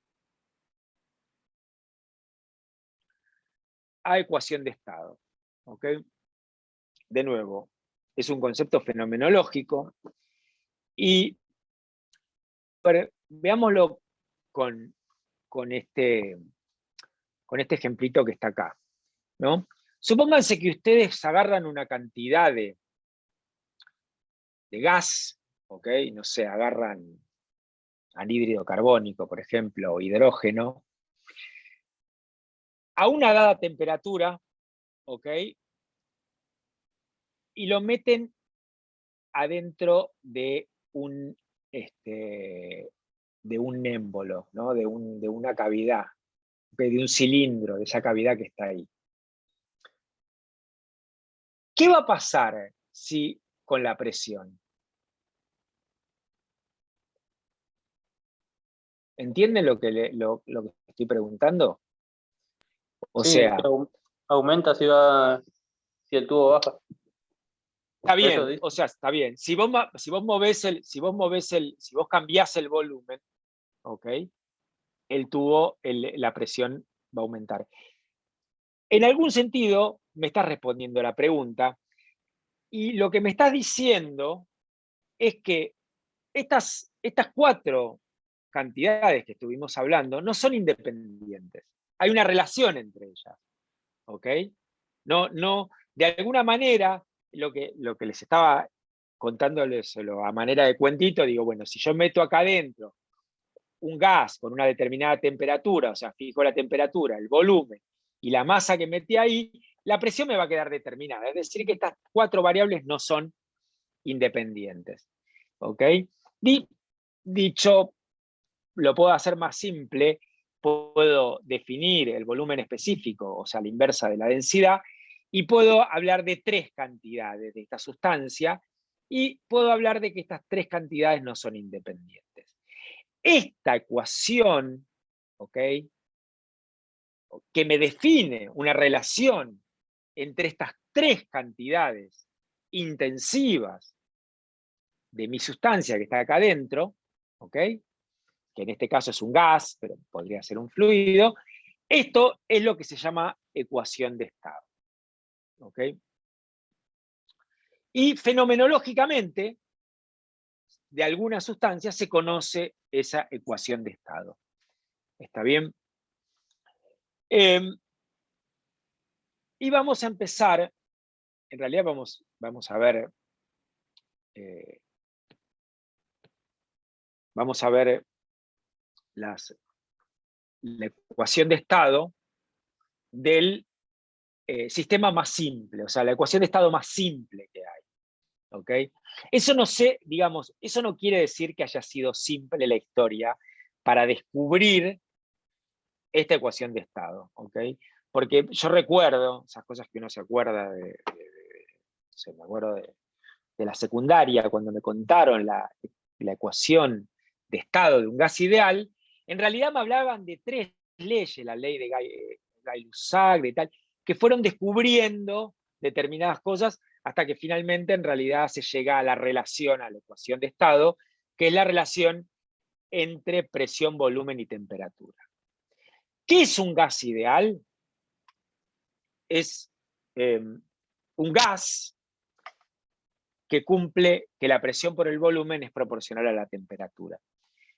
a ecuación de estado. ¿Ok? De nuevo, es un concepto fenomenológico y veámoslo con este ejemplito que está acá, ¿no? Supónganse que ustedes agarran una cantidad de gas, ¿ok? No sé, agarran anhídrido carbónico, por ejemplo, o hidrógeno, a una dada temperatura, ¿ok? Y lo meten adentro de un émbolo, ¿no? de una cavidad, de un cilindro, de esa cavidad que está ahí. ¿Qué va a pasar con la presión? ¿Entienden lo que estoy preguntando? O Sí, sea, aumenta si el tubo baja. está bien, o sea, está bien. Si vos cambiás el volumen, ¿ok? El tubo, la presión va a aumentar. En algún sentido, me estás respondiendo a la pregunta, y lo que me estás diciendo es que estas 4 cantidades que estuvimos hablando no son independientes. Hay una relación entre ellas. ¿Ok? No, de alguna manera, lo que les estaba contándoles a manera de cuentito, digo, bueno, si yo meto acá adentro un gas con una determinada temperatura, o sea, fijo la temperatura, el volumen y la masa que metí ahí, la presión me va a quedar determinada. Es decir, que estas 4 variables no son independientes. ¿Ok? Dicho, lo puedo hacer más simple, puedo definir el volumen específico, o sea, la inversa de la densidad, y puedo hablar de 3 cantidades de esta sustancia, y puedo hablar de que estas 3 cantidades no son independientes. Esta ecuación, ¿ok?, que me define una relación entre estas 3 cantidades intensivas de mi sustancia que está acá adentro, ¿ok?, que en este caso es un gas, pero podría ser un fluido, esto es lo que se llama ecuación de estado. ¿Ok? Y fenomenológicamente, de alguna sustancia se conoce esa ecuación de estado. ¿Está bien? Y vamos a empezar, en realidad vamos a ver, la ecuación de estado del sistema más simple, o sea, la ecuación de estado más simple que hay. ¿Ok? Eso eso no quiere decir que haya sido simple la historia para descubrir esta ecuación de estado. ¿Ok? Porque yo recuerdo, esas cosas que uno se acuerda me acuerdo de la secundaria, cuando me contaron la ecuación de estado de un gas ideal, en realidad me hablaban de 3 leyes, la ley de Gay-Lussac, de tal, que fueron descubriendo determinadas cosas hasta que finalmente en realidad se llega a la relación, a la ecuación de estado, que es la relación entre presión, volumen y temperatura. ¿Qué es un gas ideal? Es un gas que cumple que la presión por el volumen es proporcional a la temperatura.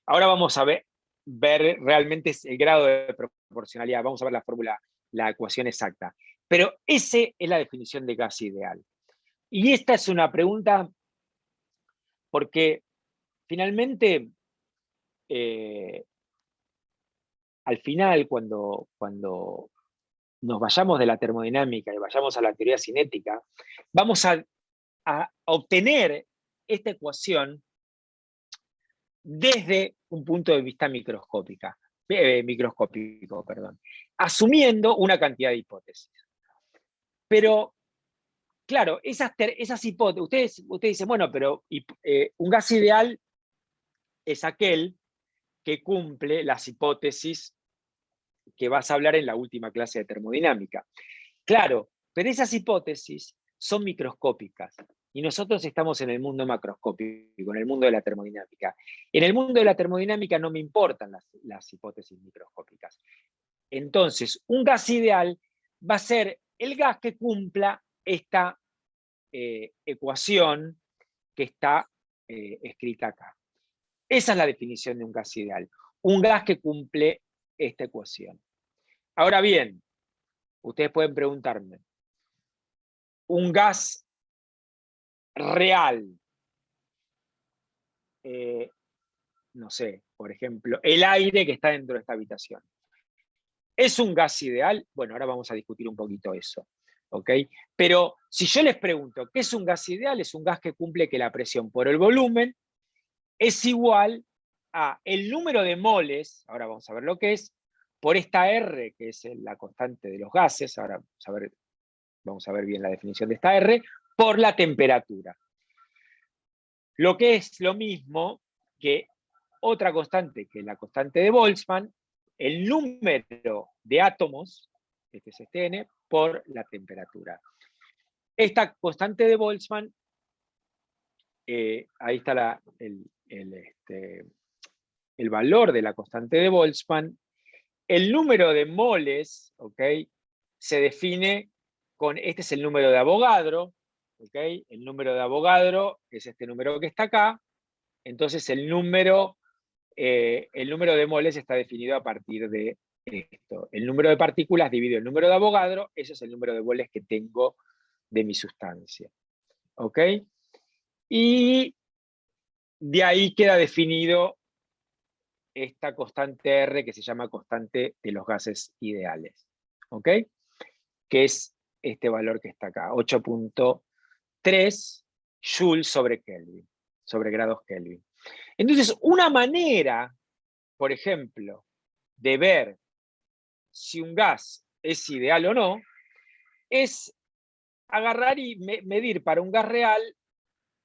Ahora vamos a ver realmente el grado de proporcionalidad, vamos a ver la fórmula, la ecuación exacta. Pero esa es la definición de gas ideal. Y esta es una pregunta porque finalmente, al final, cuando nos vayamos de la termodinámica y vayamos a la teoría cinética, vamos a obtener esta ecuación desde un punto de vista microscópico, asumiendo una cantidad de hipótesis. Pero, claro, esas hipótesis, ustedes dicen, bueno, pero un gas ideal es aquel que cumple las hipótesis que vas a hablar en la última clase de termodinámica. Claro, pero esas hipótesis son microscópicas y nosotros estamos en el mundo macroscópico, en el mundo de la termodinámica. En el mundo de la termodinámica no me importan las hipótesis microscópicas. Entonces, un gas ideal va a ser el gas que cumpla esta ecuación que está escrita acá. Esa es la definición de un gas ideal. Un gas que cumple esta ecuación. Ahora bien, ustedes pueden preguntarme, un gas real, no sé, por ejemplo, el aire que está dentro de esta habitación, ¿es un gas ideal? Bueno, ahora vamos a discutir un poquito eso, ¿ok? Pero si yo les pregunto, ¿qué es un gas ideal? Es un gas que cumple que la presión por el volumen es igual a el número de moles, ahora vamos a ver lo que es, por esta R, que es la constante de los gases, ahora vamos a ver bien la definición de esta R, por la temperatura. Lo que es lo mismo que otra constante, que es la constante de Boltzmann, el número de átomos, este es este N, por la temperatura. Esta constante de Boltzmann, ahí está el valor de la constante de Boltzmann. El número de moles, ¿ok?, se define con, este es el número de Avogadro, ¿ok? El número de Avogadro es este número que está acá. Entonces el número de moles está definido a partir de esto. El número de partículas dividido el número de Avogadro, ese es el número de moles que tengo de mi sustancia. ¿Ok? Y de ahí queda definido esta constante R que se llama constante de los gases ideales. ¿Ok? Que es este valor que está acá, 8.3 joules sobre Kelvin, sobre grados Kelvin. Entonces, una manera, por ejemplo, de ver si un gas es ideal o no, es agarrar y medir para un gas real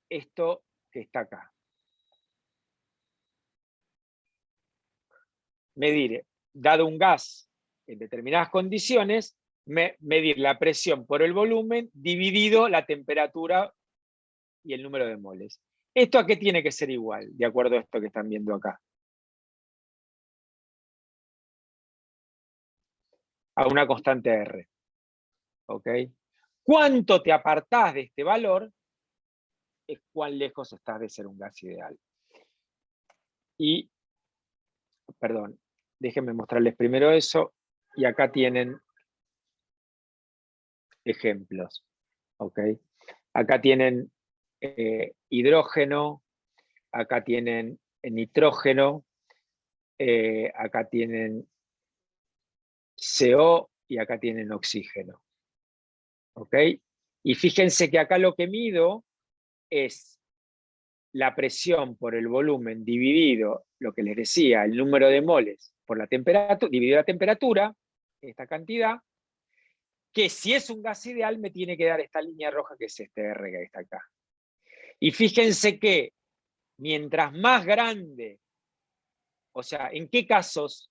esto que está acá. Medir, dado un gas en determinadas condiciones, medir la presión por el volumen dividido la temperatura y el número de moles. ¿Esto a qué tiene que ser igual, de acuerdo a esto que están viendo acá? A una constante R. ¿Ok? Cuánto te apartás de este valor es cuán lejos estás de ser un gas ideal. Y, perdón, déjenme mostrarles primero eso, y acá tienen ejemplos. ¿Ok? Acá tienen hidrógeno, acá tienen nitrógeno, acá tienen CO y acá tienen oxígeno. ¿Ok? Y fíjense que acá lo que mido es la presión por el volumen dividido, lo que les decía, el número de moles por la temperatura, dividido la temperatura, esta cantidad, que si es un gas ideal me tiene que dar esta línea roja que es este R que está acá. Y fíjense que mientras más grande, o sea, ¿en qué casos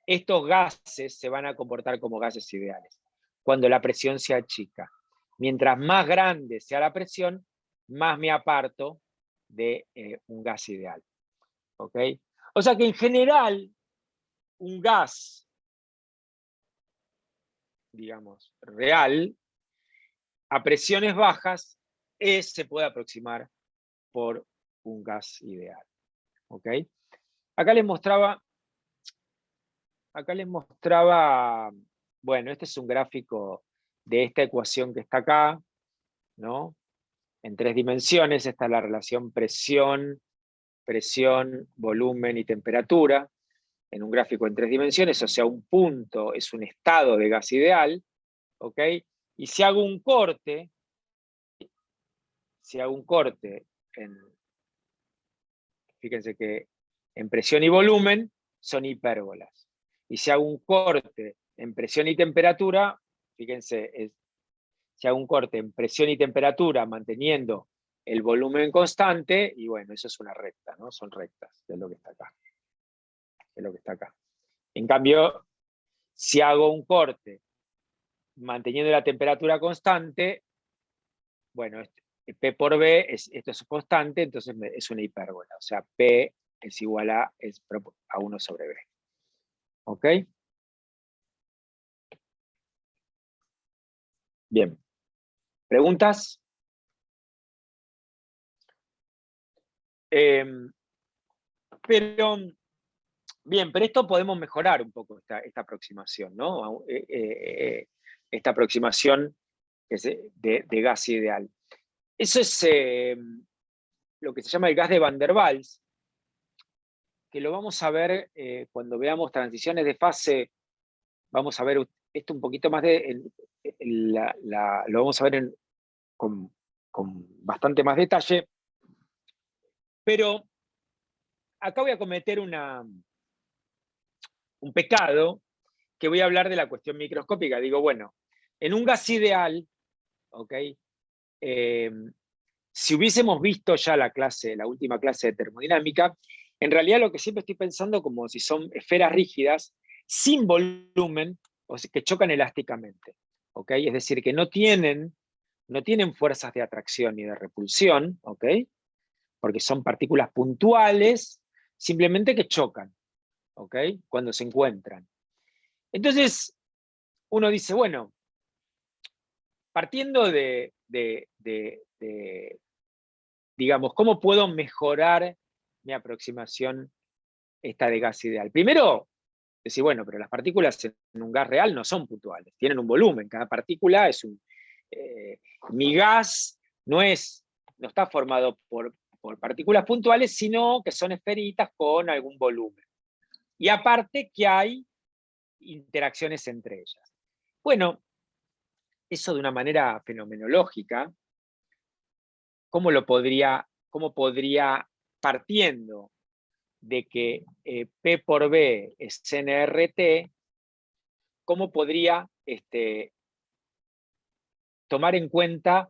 estos gases se van a comportar como gases ideales? Cuando la presión se achica. Mientras más grande sea la presión, más me aparto de un gas ideal. ¿Ok? O sea que en general, un gas, digamos, real, a presiones bajas, se puede aproximar por un gas ideal. ¿Ok? Acá les mostraba, bueno, este es un gráfico de esta ecuación que está acá, ¿no? En 3 dimensiones, esta es la relación presión, volumen y temperatura. en un gráfico en 3 dimensiones, o sea, un punto es un estado de gas ideal, ¿ok? Y si hago un corte, fíjense que en presión y volumen son hipérbolas. Y si hago un corte en presión y temperatura, fíjense, si hago un corte en presión y temperatura manteniendo el volumen constante, y bueno, eso es una recta, ¿no? Son rectas, es lo que está acá. Es lo que está acá. En cambio, si hago un corte manteniendo la temperatura constante, bueno, P por B, esto es constante, entonces es una hipérbola. O sea, P es igual a 1 sobre B. ¿Ok? Bien. ¿Preguntas? Bien, pero esto podemos mejorar un poco esta aproximación, ¿no? Esta aproximación de gas ideal. Eso es lo que se llama el gas de Van der Waals, que lo vamos a ver cuando veamos transiciones de fase. Vamos a ver esto un poquito más lo vamos a ver con bastante más detalle, pero acá voy a cometer un pecado, que voy a hablar de la cuestión microscópica. Digo, bueno, en un gas ideal, ¿ok? Si hubiésemos visto ya la última clase de termodinámica, en realidad lo que siempre estoy pensando como si son esferas rígidas, sin volumen, o sea, que chocan elásticamente, ¿ok? Es decir, que no tienen fuerzas de atracción ni de repulsión, ¿ok? Porque son partículas puntuales, simplemente que chocan, ¿ok? Cuando se encuentran. Entonces, uno dice, bueno, partiendo digamos, ¿cómo puedo mejorar mi aproximación esta de gas ideal? Primero, decir, bueno, pero las partículas en un gas real no son puntuales, tienen un volumen, cada partícula es mi gas no está formado por partículas puntuales, sino que son esferitas con algún volumen. Y aparte que hay interacciones entre ellas. Bueno, eso de una manera fenomenológica, ¿cómo podría, partiendo de que P por B es NRT, cómo podría tomar en cuenta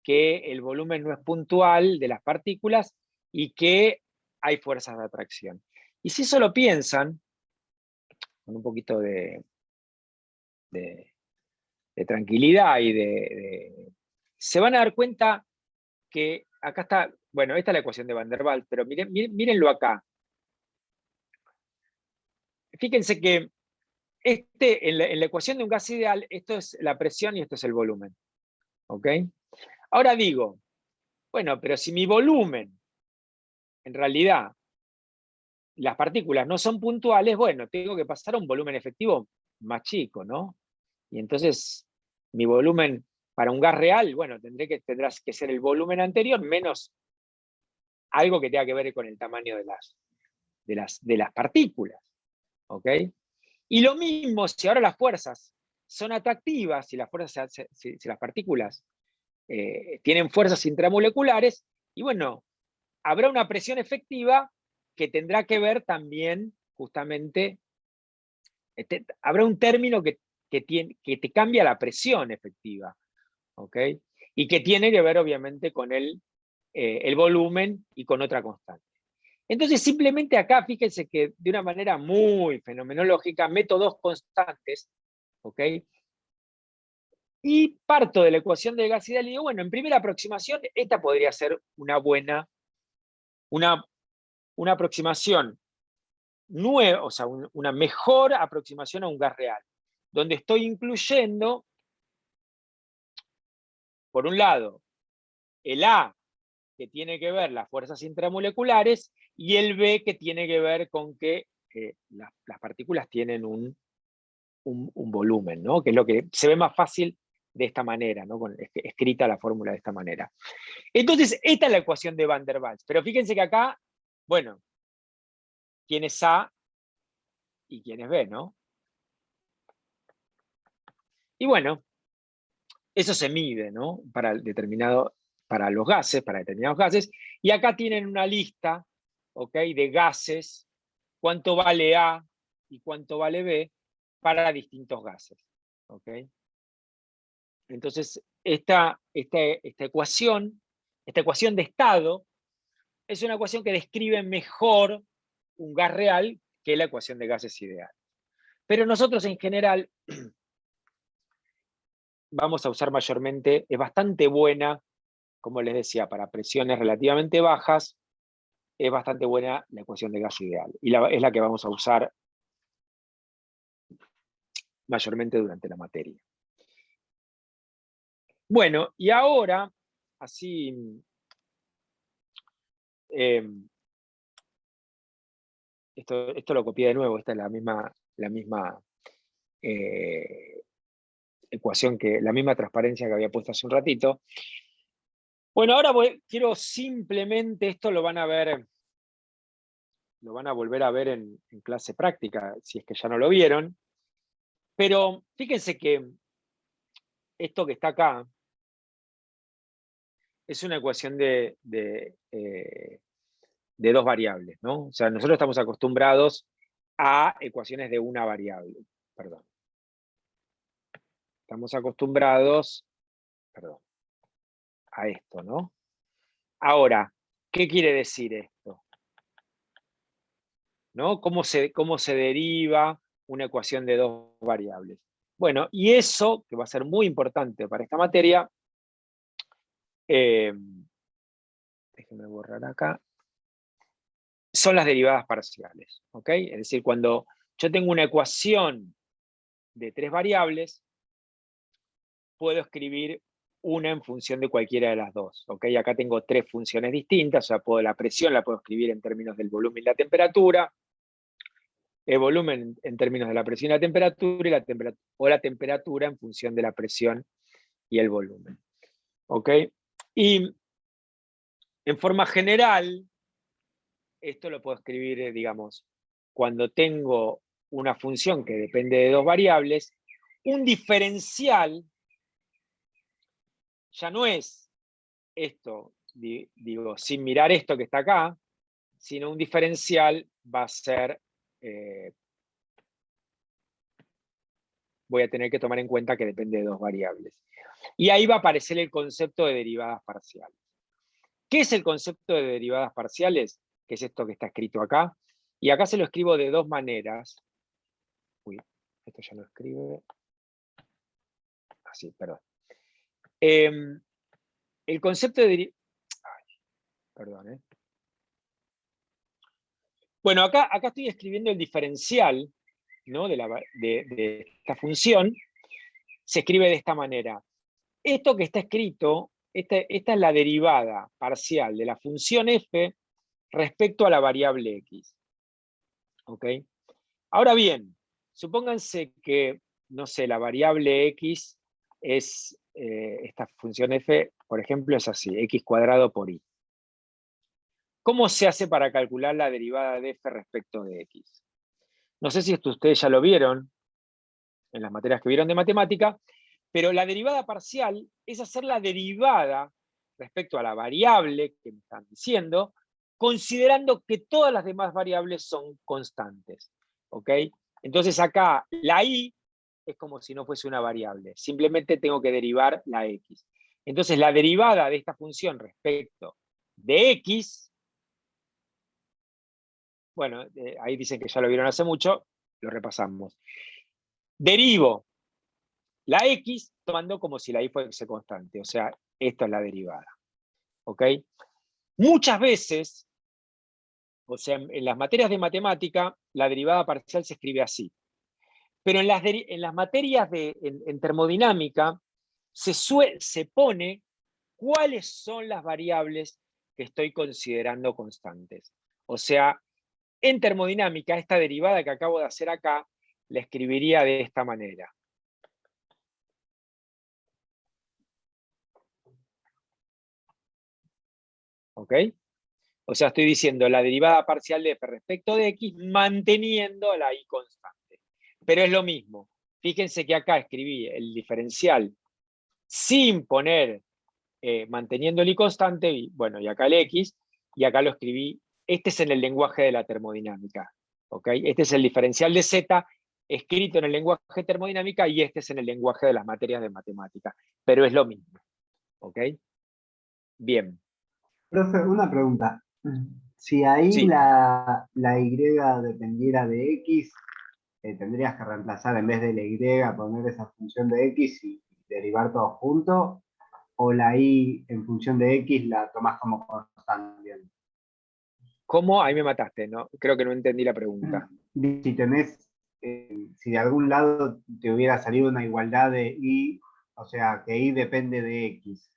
que el volumen no es puntual de las partículas y que hay fuerzas de atracción? Y si eso lo piensan, con un poquito de tranquilidad se van a dar cuenta que acá está, bueno, esta es la ecuación de Van der Waals, pero mírenlo acá. Fíjense que en la ecuación de un gas ideal, esto es la presión y esto es el volumen. ¿Ok? Ahora digo, bueno, pero si mi volumen, en realidad, las partículas no son puntuales, bueno, tengo que pasar a un volumen efectivo más chico, ¿no? Y entonces, mi volumen para un gas real, bueno, tendrás que ser el volumen anterior menos algo que tenga que ver con el tamaño de las partículas. ¿Ok? Y lo mismo, si ahora las fuerzas son atractivas, si las partículas tienen fuerzas intramoleculares, y bueno, habrá una presión efectiva que tendrá que ver también, justamente, habrá un término que te cambia la presión efectiva, ¿ok? Y que tiene que ver, obviamente, con el volumen y con otra constante. Entonces, simplemente acá, fíjense que de una manera muy fenomenológica, meto dos constantes, ¿ok? Y parto de la ecuación del gas ideal y digo, bueno, en primera aproximación, esta podría ser una buena, una aproximación nueva, o sea, una mejor aproximación a un gas real, donde estoy incluyendo, por un lado, el A, que tiene que ver las fuerzas intramoleculares, y el B, que tiene que ver con que las partículas tienen un volumen, ¿no? Que es lo que se ve más fácil de esta manera, ¿no? Escrita la fórmula de esta manera. Entonces, esta es la ecuación de Van der Waals. Pero fíjense que acá, bueno, ¿quién es A? y quién es B, ¿no? Y bueno, eso se mide, ¿no? Para los gases, para determinados gases. Y acá tienen una lista, ¿ok? De gases, cuánto vale A y cuánto vale B para distintos gases, ¿ok? Entonces, esta ecuación de estado, es una ecuación que describe mejor un gas real que la ecuación de gases ideal. Pero nosotros en general vamos a usar mayormente, es bastante buena, como les decía, para presiones relativamente bajas, es bastante buena la ecuación de gas ideal. Y es la que vamos a usar mayormente durante la materia. Bueno, y ahora, así, esto lo copié de nuevo, esta es la misma ecuación, la misma transparencia que había puesto hace un ratito. Bueno, ahora quiero simplemente, esto lo van a ver, lo van a volver a ver en clase práctica, si es que ya no lo vieron, pero fíjense que esto que está acá es una ecuación de dos variables, ¿no? O sea, nosotros estamos acostumbrados a ecuaciones de una variable, perdón. Estamos acostumbrados, a esto, ¿no? Ahora, ¿qué quiere decir esto? ¿No? ¿Cómo se deriva una ecuación de dos variables? Bueno, y eso, que va a ser muy importante para esta materia, déjenme borrar acá, son las derivadas parciales, ¿ok? Es decir, cuando yo tengo una ecuación de tres variables, puedo escribir una en función de cualquiera de las dos, ¿ok? Acá tengo tres funciones distintas, o sea, la presión la puedo escribir en términos del volumen y la temperatura, el volumen en términos de la presión y la temperatura, o la temperatura en función de la presión y el volumen, ¿ok? Y en forma general, esto lo puedo escribir, digamos, cuando tengo una función que depende de dos variables, un diferencial ya no es esto, digo, sin mirar esto que está acá, sino un diferencial va a ser, voy a tener que tomar en cuenta que depende de dos variables. Y ahí va a aparecer el concepto de derivadas parciales. ¿Qué es el concepto de derivadas parciales? Que es esto que está escrito acá. Y acá se lo escribo de dos maneras. Uy, esto ya no escribe. Así, perdón. El concepto de perdón. Bueno, acá estoy escribiendo el diferencial, ¿no? de esta función. Se escribe de esta manera. Esto que está escrito, esta es la derivada parcial de la función f respecto a la variable x. ¿Ok? Ahora bien, supónganse que, no sé, la variable x es, esta función f, por ejemplo, es así, x cuadrado por y. ¿Cómo se hace para calcular la derivada de f respecto de x? No sé si esto ustedes ya lo vieron en las materias que vieron de matemática, pero la derivada parcial es hacer la derivada respecto a la variable que me están diciendo, considerando que todas las demás variables son constantes. ¿Ok? Entonces acá la y es como si no fuese una variable, simplemente tengo que derivar la x. Entonces la derivada de esta función respecto de x, bueno, ahí dicen que ya lo vieron hace mucho, lo repasamos. Derivo la x tomando como si la y fuese constante, o sea, esta es la derivada. ¿Ok? Muchas veces, o sea, en las materias de matemática, la derivada parcial se escribe así. Pero en las materias en termodinámica se pone cuáles son las variables que estoy considerando constantes. O sea, en termodinámica, esta derivada que acabo de hacer acá, la escribiría de esta manera. ¿Ok? O sea, estoy diciendo la derivada parcial de f respecto de x manteniendo la y constante. Pero es lo mismo. Fíjense que acá escribí el diferencial sin poner, manteniendo el y constante, y bueno, y acá el x, y acá lo escribí. Este es en el lenguaje de la termodinámica. ¿Okay? Este es el diferencial de z escrito en el lenguaje de termodinámica y este es en el lenguaje de las materias de matemática. Pero es lo mismo. ¿Ok? Bien. Profe, una pregunta. Si ahí Sí. la y dependiera de x, tendrías que reemplazar en vez de la y, poner esa función de x y derivar todo junto, o la y en función de x la tomás como constante. ¿Cómo? Ahí me mataste, ¿no? Creo que no entendí la pregunta. Si tenés, si de algún lado te hubiera salido una igualdad de y, o sea, que y depende de x,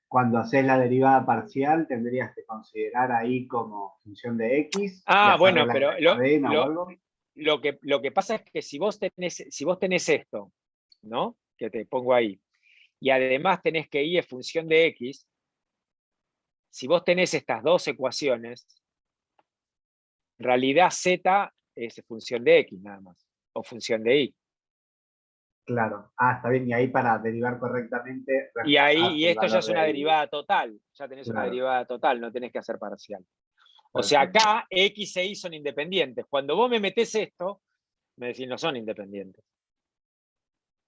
cuando haces la derivada parcial tendrías que considerar ahí como función de x y Ah, hacer bueno, regla pero de cadena o algo. lo que pasa es que si vos tenés esto, ¿no? Que te pongo ahí, y además tenés que y es función de x, si vos tenés estas dos ecuaciones, en realidad z es función de x nada más, o función de y. Claro. Ah, está bien. Y ahí para derivar correctamente, Y ahí, reemplazás y el esto ya valor es una de y. derivada total, ya tenés una Claro. derivada total, no tenés que hacer parcial. O sea, Perfecto. acá x e y son independientes. Cuando vos me metés esto, me decís no son independientes.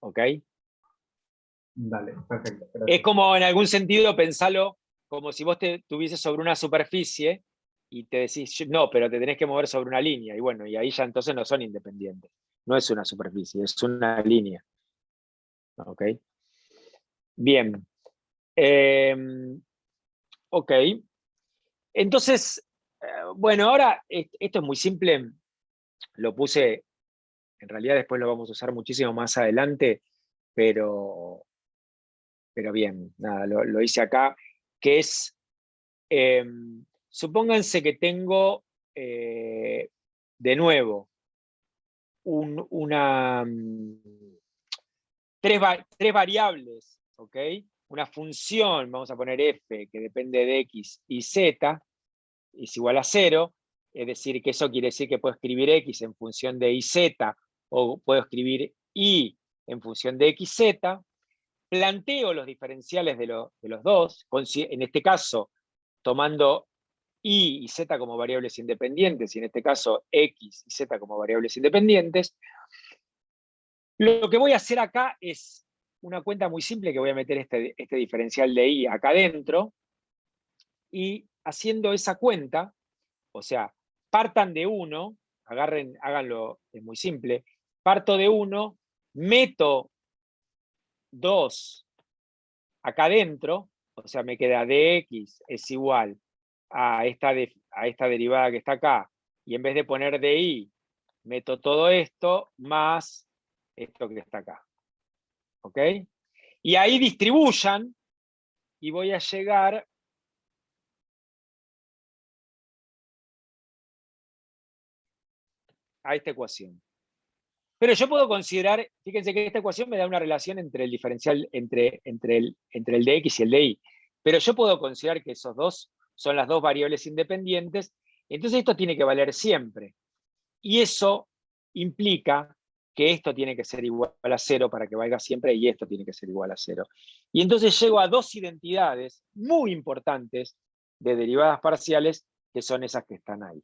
¿Ok? Dale, perfecto. Es Gracias. como en algún sentido pensalo como si vos te tuvieses sobre una superficie y te decís, no, pero te tenés que mover sobre una línea. Y bueno, y ahí ya entonces no son independientes. No es una superficie, es una línea. ¿Ok? Bien. Ok. Entonces, bueno, ahora esto es muy simple. Lo puse, en realidad después lo vamos a usar muchísimo más adelante, pero bien, nada, lo hice acá, que es, supónganse que tengo, de nuevo, tres variables, ¿ok? Una función, vamos a poner f, que depende de x y z, es igual a 0, es decir, que eso quiere decir que puedo escribir x en función de iz, o puedo escribir y en función de xz, planteo los diferenciales de los dos, en este caso tomando y z como variables independientes, y en este caso x y z como variables independientes. Lo que voy a hacer acá es una cuenta muy simple, que voy a meter este diferencial de y acá adentro, y haciendo esa cuenta, o sea, partan de 1, háganlo, es muy simple, parto de 1, meto 2 acá adentro, o sea, me queda dx es igual a esta derivada que está acá, y en vez de poner di, meto todo esto más esto que está acá. ¿Ok? Y ahí distribuyan, y voy a llegar a esta ecuación. Pero yo puedo considerar, fíjense que esta ecuación me da una relación entre el diferencial, entre el de x y el de y. Pero yo puedo considerar que esos dos son las dos variables independientes, entonces esto tiene que valer siempre. Y eso implica que esto tiene que ser igual a 0 para que valga siempre, y esto tiene que ser igual a 0. Y entonces llego a dos identidades muy importantes de derivadas parciales, que son esas que están ahí,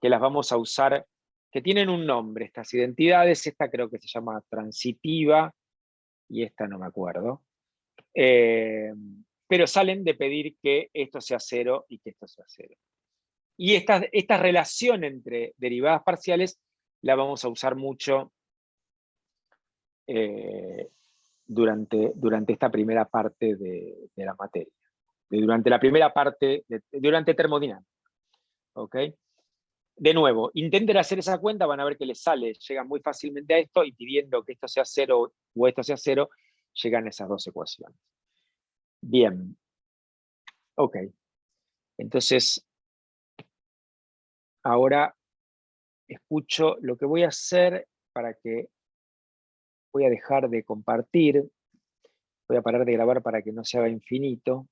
que las vamos a usar, que tienen un nombre, estas identidades. Esta creo que se llama transitiva, y esta no me acuerdo. Pero salen de pedir que esto sea 0 y que esto sea 0. Y esta relación entre derivadas parciales la vamos a usar mucho durante esta primera parte de la materia. Durante la primera parte, durante termodinámica. ¿Ok? De nuevo, intenten hacer esa cuenta, van a ver que les sale, llegan muy fácilmente a esto, y pidiendo que esto sea 0 o esto sea 0, llegan a esas dos ecuaciones. Bien. Ok. Entonces, ahora escucho lo que voy a hacer para que... Voy a dejar de compartir, voy a parar de grabar para que no se haga infinito.